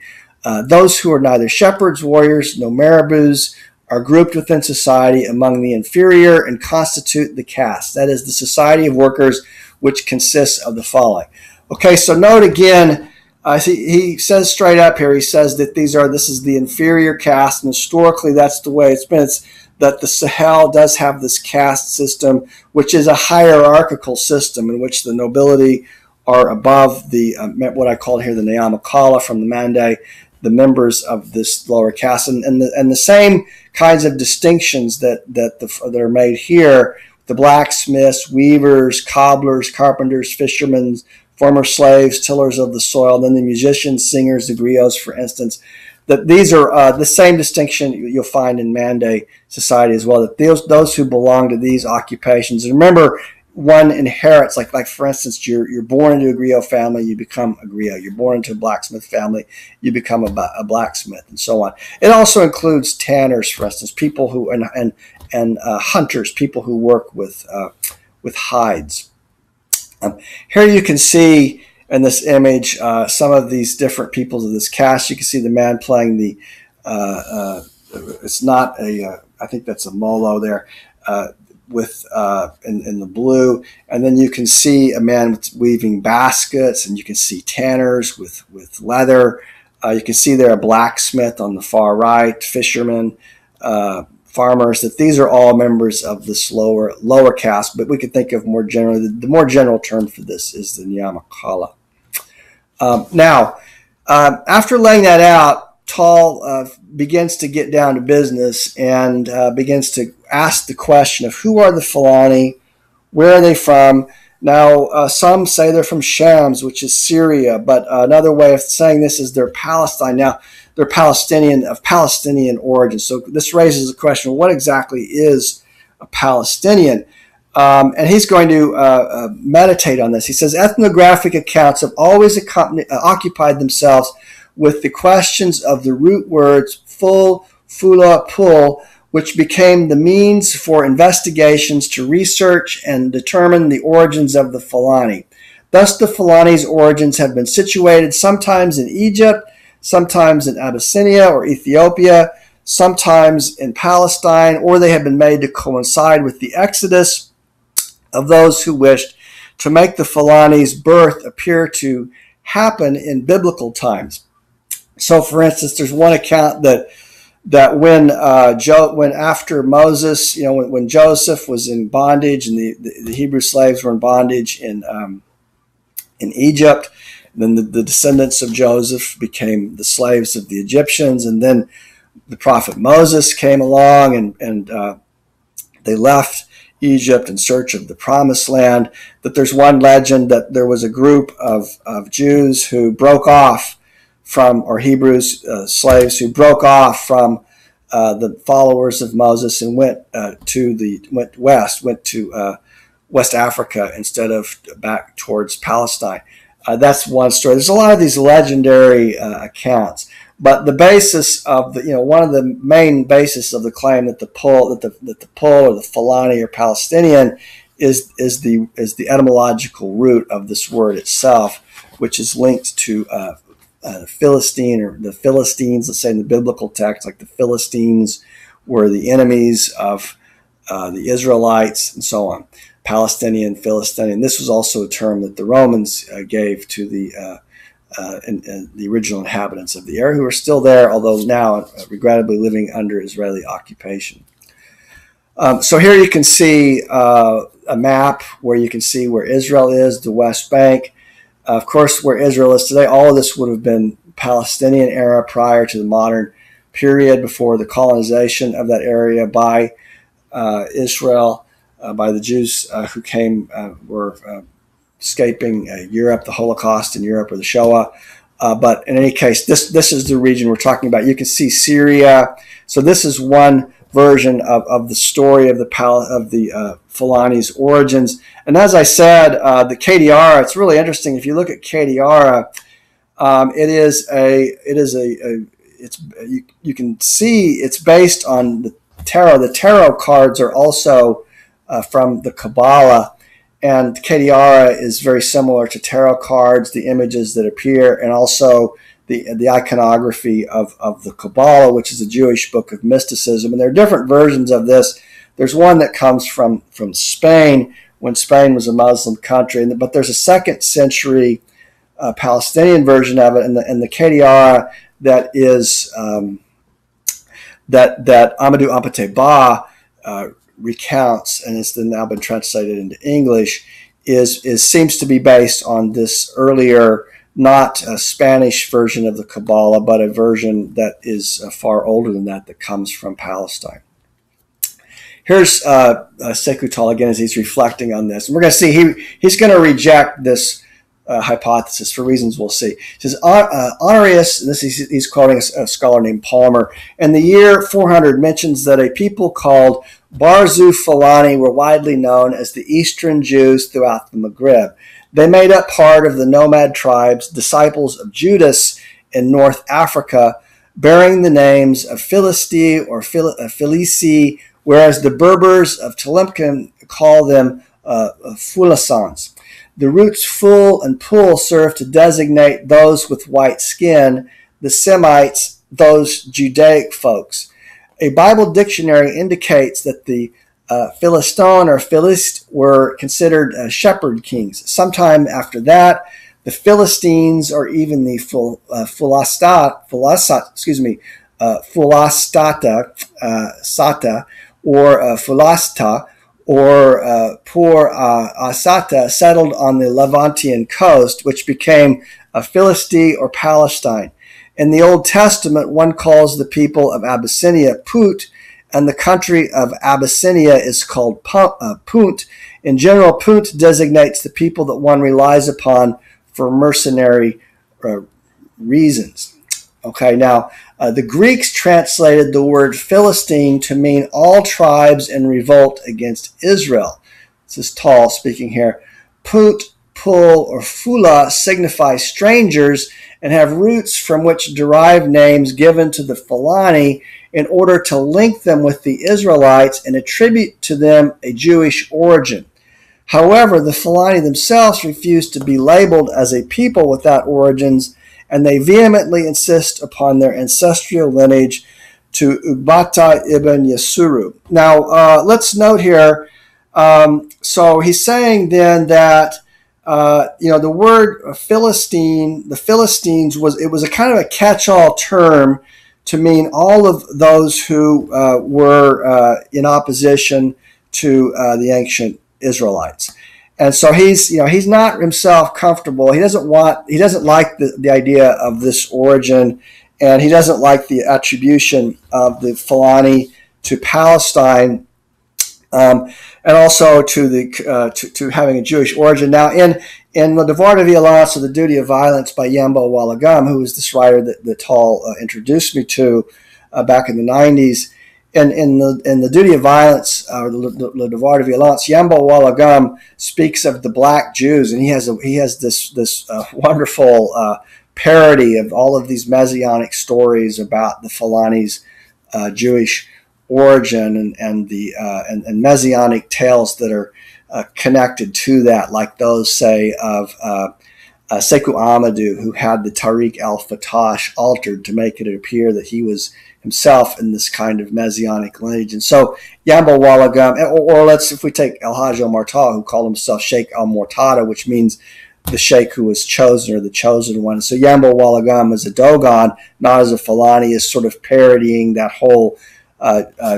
Those who are neither shepherds, warriors, nor marabouts are grouped within society among the inferior and constitute the caste. That is the society of workers, which consists of the following. Okay, so note again, he says straight up here, he says that this is the inferior caste, and historically that's the way it's been. It's that the Sahel does have this caste system, which is a hierarchical system in which the nobility are above the what I call here the Nyamakala from the Mande, the members of this lower caste, and the same kinds of distinctions that are made here: the blacksmiths, weavers, cobblers, carpenters, fishermen, former slaves, tillers of the soil, then the musicians, singers, the griots, for instance. That these are the same distinction you'll find in Mande society as well. That those who belong to these occupations, and remember, one inherits, like for instance, you're born into a griot family, you become a griot. You're born into a blacksmith family, you become a blacksmith, and so on. It also includes tanners, for instance, people who and hunters, people who work with hides. Here you can see in this image some of these different peoples of this caste. You can see the man playing the. It's not a. I think that's a molo there. With in the blue, and then you can see a man weaving baskets, and you can see tanners with leather. You can see there a blacksmith on the far right, fishermen, farmers. That these are all members of this lower caste, but we could think of more generally the more general term for this is the Nyamakala. Now, after laying that out, Taal begins to get down to business and begins to ask the question of who are the Fulani, where are they from? Now, some say they're from Shams, which is Syria, but another way of saying this is they're Palestine. Now, they're Palestinian, of Palestinian origin. So this raises the question, what exactly is a Palestinian? And he's going to meditate on this. He says, ethnographic accounts have always occupied themselves with the questions of the root words ful, fula, pul, which became the means for investigations to research and determine the origins of the Fulani. Thus, the Fulani's origins have been situated sometimes in Egypt, sometimes in Abyssinia or Ethiopia, sometimes in Palestine, or they have been made to coincide with the exodus of those who wished to make the Fulani's birth appear to happen in biblical times. So, for instance, there's one account that when after Moses, when Joseph was in bondage and the Hebrew slaves were in bondage in Egypt, then the descendants of Joseph became the slaves of the Egyptians, and then the prophet Moses came along and they left Egypt in search of the promised land. That there's one legend that there was a group of Jews who broke off from, or Hebrews, slaves who broke off from the followers of Moses and went to West Africa instead of back towards Palestine. That's one story. There's a lot of these legendary accounts, but the basis of one of the main basis of the claim that the Peulh or the Fulani or Palestinian is the etymological root of this word itself, which is linked to Philistine, or the Philistines. Let's say in the biblical text, like the Philistines were the enemies of the Israelites, and so on. Palestinian, Philistinian. This was also a term that the Romans gave to the original inhabitants of the area, who are still there, although now regrettably living under Israeli occupation. So here you can see a map where you can see where Israel is, the West Bank. Of course, where Israel is today, all of this would have been Palestinian era prior to the modern period, before the colonization of that area by Israel, by the Jews who were escaping Europe, the Holocaust in Europe, or the Shoah. But in any case, this is the region we're talking about. You can see Syria. So this is one version of the story of the Fulani's origins. And as I said, the Kadiara, it's really interesting. If you look at Kadiara, you can see it's based on the tarot. The tarot cards are also from the Kabbalah, and Kadiara is very similar to tarot cards, the images that appear, and also the iconography of the Kabbalah, which is a Jewish book of mysticism. And there are different versions of this. There's one that comes from Spain, when Spain was a Muslim country, but there's a second century Palestinian version of it, and the Kadiara that is that Amadou Hampaté Ba recounts, and it's now been translated into English, seems to be based on this earlier, not a Spanish version of the Kabbalah, but a version that is far older than that comes from Palestine. Here's Seku Taal again as he's reflecting on this. And we're going to see he's going to reject this hypothesis for reasons we'll see. He says, Honorius, he's quoting a scholar named Palmer, in the year 400 mentions that a people called Barzu Fulani were widely known as the Eastern Jews throughout the Maghreb. They made up part of the nomad tribes, disciples of Judas in North Africa, bearing the names of Philisti or Filici, whereas the Berbers of Tlemcen call them Fulasans. The roots ful and pul serve to designate those with white skin, the Semites, those Judaic folks. A Bible dictionary indicates that the Philiston or Philist were considered shepherd kings. Sometime after that, the Philistines, or even the Fulastata, Sata, or Fulasta, or Pur Asata, settled on the Levantian coast, which became Philistia or Palestine. In the Old Testament, one calls the people of Abyssinia Put, and the country of Abyssinia is called Punt. In general, Punt designates the people that one relies upon for mercenary reasons. Okay, now the Greeks translated the word Philistine to mean all tribes in revolt against Israel. This is Taal speaking here. Punt, Pul, or Fula signify strangers and have roots from which derive names given to the Fulani in order to link them with the Israelites and attribute to them a Jewish origin. However, the Fulani themselves refuse to be labeled as a people without origins, and they vehemently insist upon their ancestral lineage to Ugbata ibn Yasuru. Now, let's note here, so he's saying then that the word Philistine, the Philistines, was a kind of a catch-all term to mean all of those who were in opposition to the ancient Israelites. And so he's not himself comfortable. He doesn't like the idea of this origin, and he doesn't like the attribution of the Fulani to Palestine, and also to having a Jewish origin. Now, in Le Devoir de Violence, or The Duty of Violence by Yambo Ouologuem, who was this writer that Taal introduced me to back in the 90s, in the Duty of Violence, or Le Devoir de Violence, Yambo Ouologuem speaks of the black Jews, and he has this wonderful parody of all of these messianic stories about the Fulani's Jewish origin and messianic tales that are connected to that, like those, say, of Seku Amadou, who had the Tariq al-Fatash altered to make it appear that he was himself in this kind of messianic lineage. And so Yambo Ouologuem, or if we take El-Hajj al-Marta, who called himself Sheikh al-Mortada, which means the sheikh who was chosen, or the chosen one. So Yambo Ouologuem as a Dogon, not as a Fulani, is sort of parodying that whole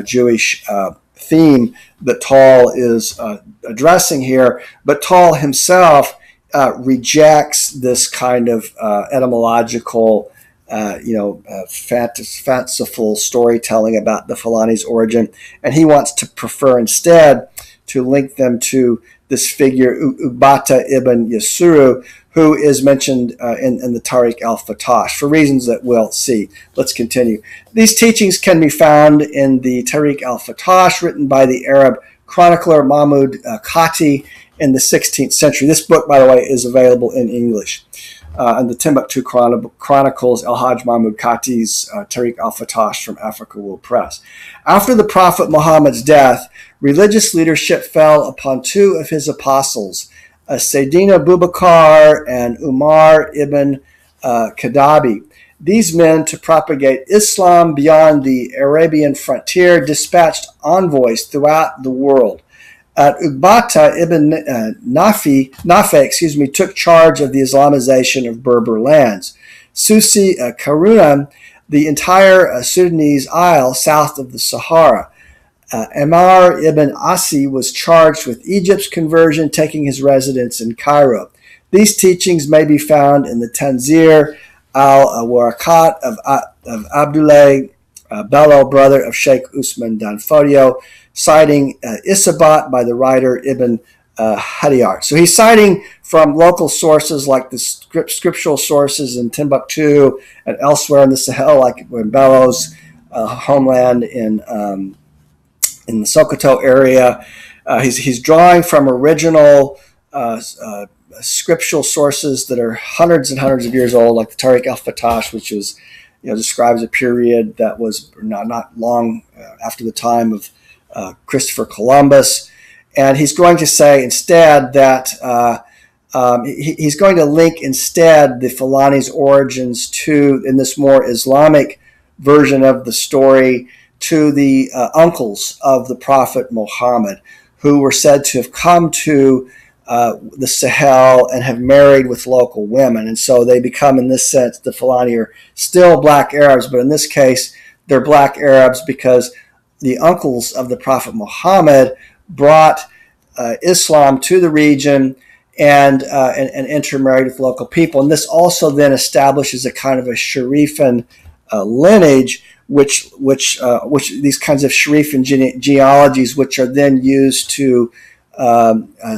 Jewish theme that Taal is addressing here. But Taal himself rejects this kind of etymological, fanciful storytelling about the Fulani's origin, and he wants to prefer instead to link them to this figure Ugbata ibn Yasuru, who is mentioned in the Tariq al-Fatash for reasons that we'll see. Let's continue. These teachings can be found in the Tariq al-Fatash, written by the Arab chronicler Mahmud Khati in the 16th century. This book, by the way, is available in English. And the Timbuktu Chronicles, Al-Hajj Mahmud Khati's Tariq al-Fatash from Africa World Press. After the Prophet Muhammad's death, religious leadership fell upon two of his apostles, Sayyidina Bubakar and Umar ibn Kadabi. These men, to propagate Islam beyond the Arabian frontier, dispatched envoys throughout the world. Ugbata ibn Nafe, took charge of the Islamization of Berber lands. Susi Karuna, the entire Sudanese Isle south of the Sahara. Umar ibn Asi was charged with Egypt's conversion, taking his residence in Cairo. These teachings may be found in the Tanzir al-Warakat of Abdullah Bello, brother of Sheikh Usman Danfodio, citing Isabat by the writer Ibn Hadiyar. So he's citing from local sources like the scriptural sources in Timbuktu and elsewhere in the Sahel, like in Bello's homeland in the Sokoto area. He's drawing from original scriptural sources that are hundreds and hundreds of years old, like the Tariq al-Fatash, which is, describes a period that was not long after the time of Christopher Columbus. And he's going to say instead that he's going to link instead the Fulani's origins to, in this more Islamic version of the story, to the uncles of the Prophet Muhammad, who were said to have come to the Sahel and have married with local women. And so they become, in this sense, the Fulani are still black Arabs, but in this case, they're black Arabs because the uncles of the Prophet Muhammad brought Islam to the region and intermarried with local people. And this also then establishes a kind of a Sharifan lineage, which these kinds of Sharifan genealogies, which are then used to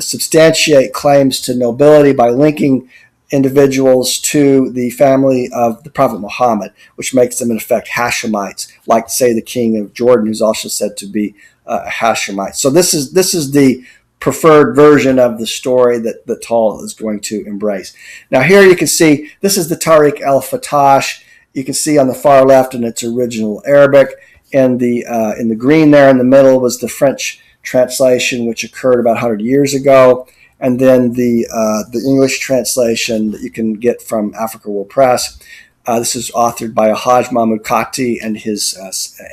substantiate claims to nobility by linking individuals to the family of the Prophet Muhammad, which makes them in effect Hashemites, like say the king of Jordan, who's also said to be a Hashemite. So this is the preferred version of the story that Taal is going to embrace. Now here you can see this is the Tariq al-Fatash. You can see on the far left in its original Arabic, and in the green there in the middle was the French translation, which occurred about 100 years ago, and then the English translation that you can get from Africa World Press. This is authored by Hajj Mahmud Khati and his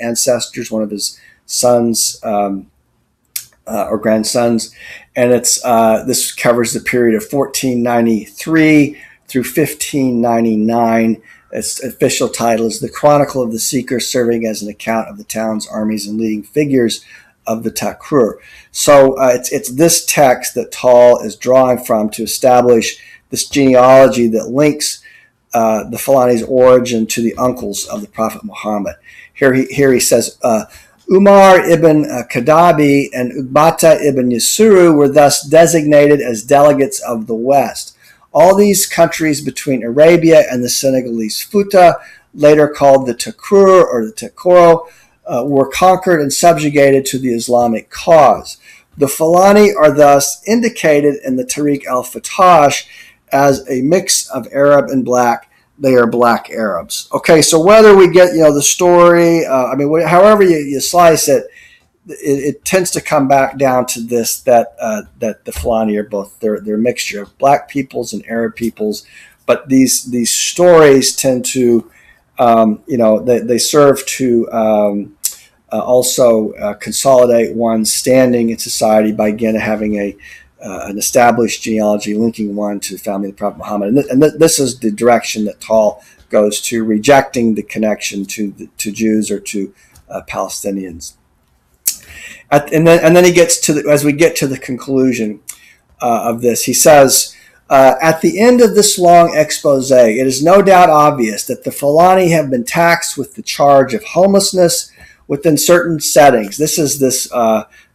ancestors, one of his sons or grandsons, and this covers the period of 1493 through 1599. Its official title is The Chronicle of the Seekers, serving as an account of the town's armies and leading figures of the Takrur. So it's this text that Taal is drawing from to establish this genealogy that links the Fulani's origin to the uncles of the Prophet Muhammad. Here he says, Umar ibn Kadabi and Ugbata ibn Yasuru were thus designated as delegates of the West. All these countries between Arabia and the Senegalese Fouta, later called the Takrur or the Takoro, were conquered and subjugated to the Islamic cause. The Fulani are thus indicated in the Tariq al-Fatash as a mix of Arab and black. They are black Arabs. Okay, so whether we get the story, however you slice it, it tends to come back down to this, that the Fulani are both, they're a mixture of black peoples and Arab peoples, but these stories tend to they serve to also consolidate one's standing in society by again having an established genealogy linking one to the family of the Prophet Muhammad. And this is the direction that Taal goes to, rejecting the connection to Jews or to Palestinians. And then he gets to as we get to the conclusion of this, he says, at the end of this long expose, it is no doubt obvious that the Fulani have been taxed with the charge of homelessness within certain settings. This is this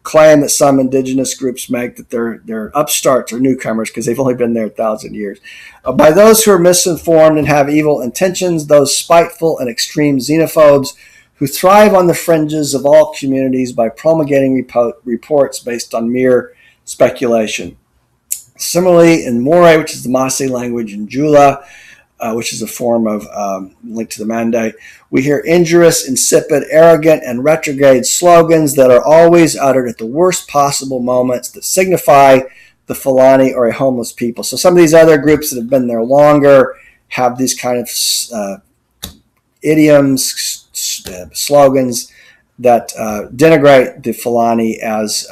claim that some indigenous groups make, that they're upstarts or newcomers because they've only been there 1,000 years. By those who are misinformed and have evil intentions, those spiteful and extreme xenophobes who thrive on the fringes of all communities by promulgating reports based on mere speculation. Similarly, in Moray, which is the Maasai language, in Jula, which is a form of linked to the Mande, we hear injurious, insipid, arrogant, and retrograde slogans that are always uttered at the worst possible moments that signify the Fulani or a homeless people. So some of these other groups that have been there longer have these kind of idioms, slogans that denigrate the Fulani as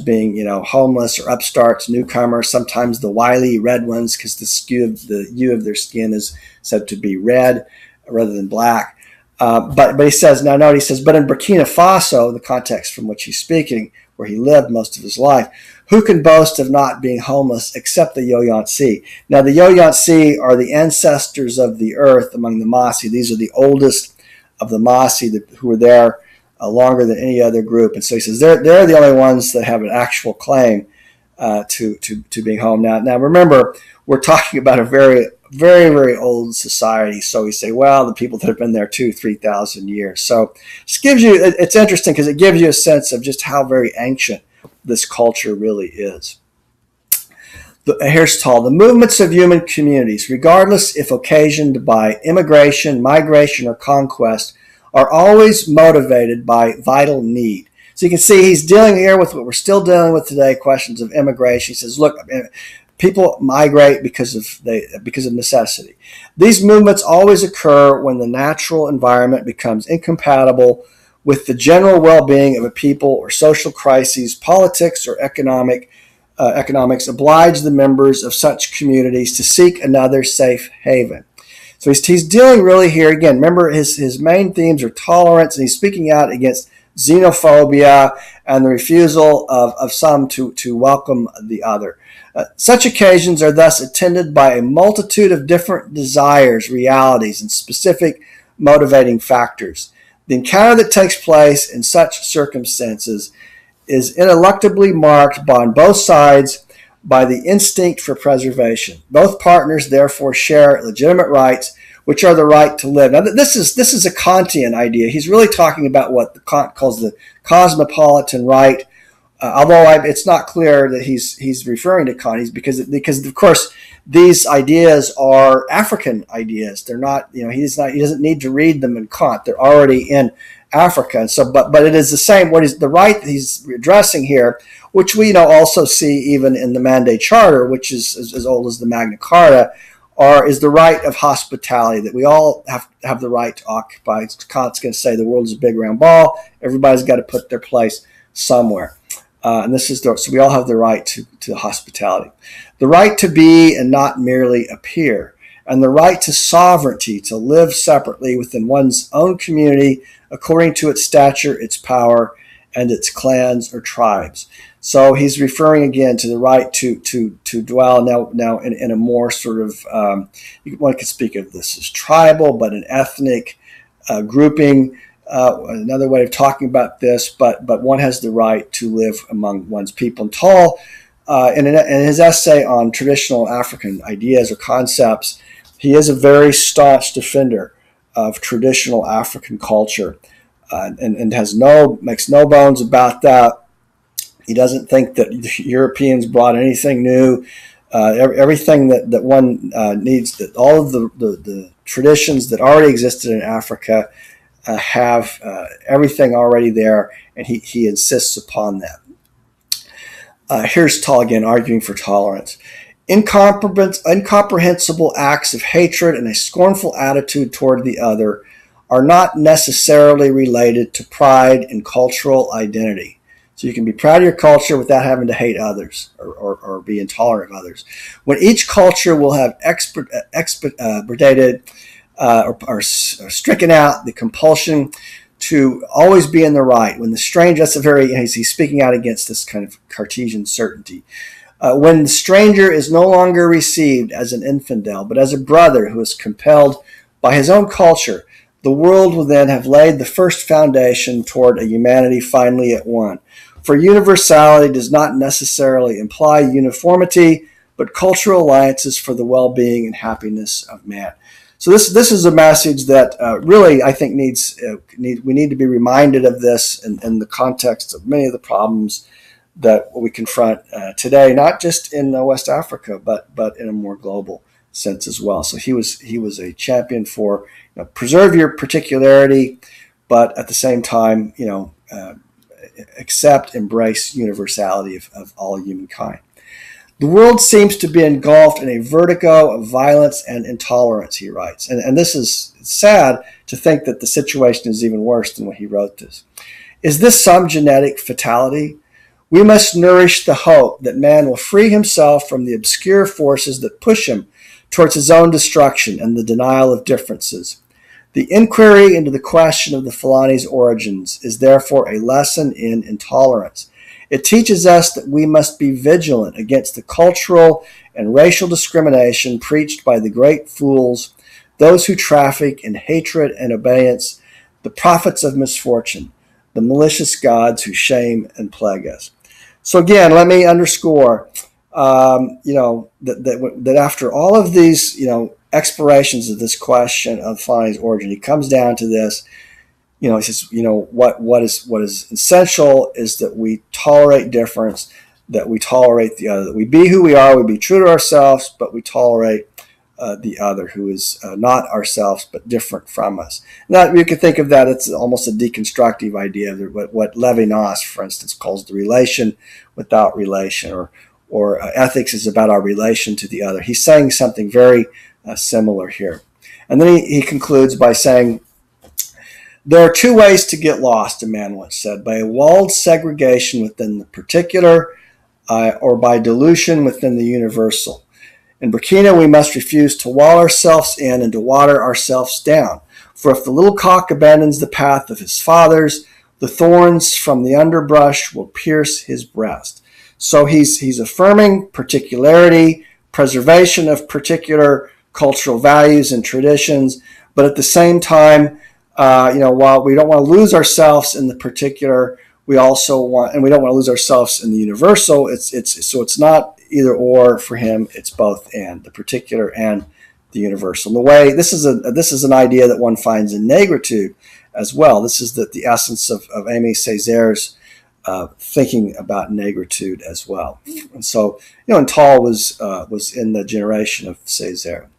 being, homeless or upstarts, newcomers, sometimes the wily red ones, because the hue of their skin is said to be red rather than black. But he says, now note, he says, but in Burkina Faso, the context from which he's speaking, where he lived most of his life, who can boast of not being homeless except the Yoyantsi? Now, the Yoyantsi are the ancestors of the earth among the Maasai. These are the oldest of the Maasai who were there longer than any other group. And so he says they're the only ones that have an actual claim to being home. Now, remember, we're talking about a very, very, very old society. So we say, well, the people that have been there 2,000-3,000 years. So this gives you, it's interesting because it gives you a sense of just how very ancient this culture really is. Here's Taal. The movements of human communities, regardless if occasioned by immigration, migration, or conquest, are always motivated by vital need. So you can see he's dealing here with what we're still dealing with today, questions of immigration. He says, look, people migrate because of necessity. These movements always occur when the natural environment becomes incompatible with the general well-being of a people, or social crises, politics, or economics oblige the members of such communities to seek another safe haven. So he's dealing really here, again, remember his main themes are tolerance, and he's speaking out against xenophobia and the refusal of some to welcome the other. Such occasions are thus attended by a multitude of different desires, realities, and specific motivating factors. The encounter that takes place in such circumstances is ineluctably marked on both sides by the instinct for preservation. Both partners therefore share legitimate rights, which are the right to live. Now, this is a Kantian idea. He's really talking about what Kant calls the cosmopolitan right, although it's not clear that he's referring to Kant, because of course these ideas are African ideas. They're not, he doesn't need to read them in Kant. They're already in Africa. And so, but it is the same. What is the right that he's addressing here, which we also see even in the Mande Charter, which is as old as the Magna Carta, is the right of hospitality, that we all have the right to occupy. Kant's going to say the world is a big round ball. Everybody's got to put their place somewhere. And this is so we all have the right to hospitality. The right to be and not merely appear, and the right to sovereignty, to live separately within one's own community according to its stature, its power, and its clans or tribes. So he's referring again to the right to dwell now in a more sort of, one could speak of this as tribal, but an ethnic grouping. Another way of talking about this, but one has the right to live among one's people. And Taal, in his essay on traditional African ideas or concepts, he is a very staunch defender of traditional African culture, and makes no bones about that. He doesn't think that the Europeans brought anything new. Everything that one needs, that all of the traditions that already existed in Africa have everything already there, and he insists upon that. Here's Taal again arguing for tolerance. Incomprehensible acts of hatred and a scornful attitude toward the other are not necessarily related to pride and cultural identity. So you can be proud of your culture without having to hate others or be intolerant of others. When each culture will have expurgated or stricken out the compulsion to always be in the right. When the stranger, that's a very, he's speaking out against this kind of Cartesian certainty. When the stranger is no longer received as an infidel, but as a brother who is compelled by his own culture, the world will then have laid the first foundation toward a humanity finally at one. For universality does not necessarily imply uniformity, but cultural alliances for the well-being and happiness of man. So this is a message that really I think we need to be reminded of this in the context of many of the problems that we confront today, not just in West Africa, but in a more global sense as well. So he was a champion for preserve your particularity, but at the same time embrace universality of all humankind. The world seems to be engulfed in a vertigo of violence and intolerance, he writes. And this is sad to think that the situation is even worse than when he wrote this. Is this some genetic fatality? We must nourish the hope that man will free himself from the obscure forces that push him towards his own destruction and the denial of differences. The inquiry into the question of the Fulani's origins is therefore a lesson in intolerance. It teaches us that we must be vigilant against the cultural and racial discrimination preached by the great fools, those who traffic in hatred and abeyance, the prophets of misfortune, the malicious gods who shame and plague us. So again, let me underscore, that after all of these, explorations of this question of Fulani's origin, he comes down to this. He says, what is essential is that we tolerate difference, that we tolerate the other, that we be who we are, we be true to ourselves, but we tolerate the other who is not ourselves but different from us. Now, you can think of that, it's almost a deconstructive idea of what Levinas, for instance, calls the relation without relation, or ethics is about our relation to the other. He's saying something very similar here. And then he concludes by saying, there are two ways to get lost, a man once said, by a walled segregation within the particular or by dilution within the universal. In Burkina, we must refuse to wall ourselves in and to water ourselves down. For if the little cock abandons the path of his fathers, the thorns from the underbrush will pierce his breast. So he's affirming particularity, preservation of particular cultural values and traditions, but at the same time, while we don't want to lose ourselves in the particular, we also want, and we don't want to lose ourselves in the universal. It's not either or for him. It's both and, the particular and the universal. And the way this is an idea that one finds in negritude as well. This is the essence of Aimé Césaire's thinking about negritude as well. And so, and Taal was in the generation of Césaire.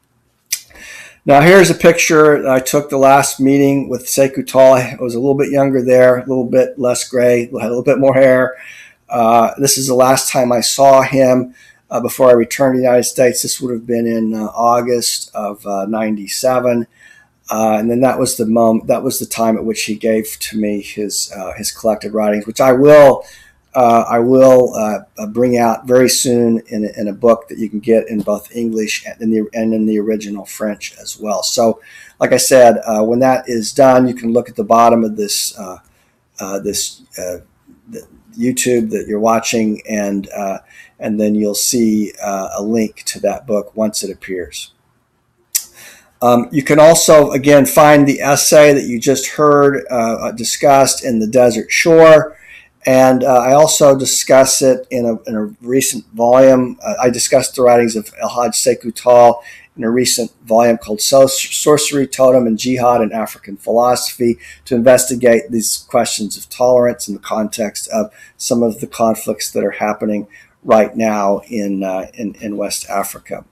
Now here's a picture that I took the last meeting with Seku Taal. I was a little bit younger there, a little bit less gray, had a little bit more hair. This is the last time I saw him before I returned to the United States. This would have been in August of '97. And then that was the time at which he gave to me his collected writings, which I will bring out very soon in a book that you can get in both English and in the original French as well. So, like I said, when that is done, you can look at the bottom of this YouTube that you're watching, and then you'll see a link to that book once it appears. You can also, again, find the essay that you just heard discussed in The Desert Shore. And I also discuss it in a recent volume. I discussed the writings of Hajj Sekou Taal in a recent volume called Sorcery, Totem, and Jihad in African Philosophy, to investigate these questions of tolerance in the context of some of the conflicts that are happening right now in West Africa.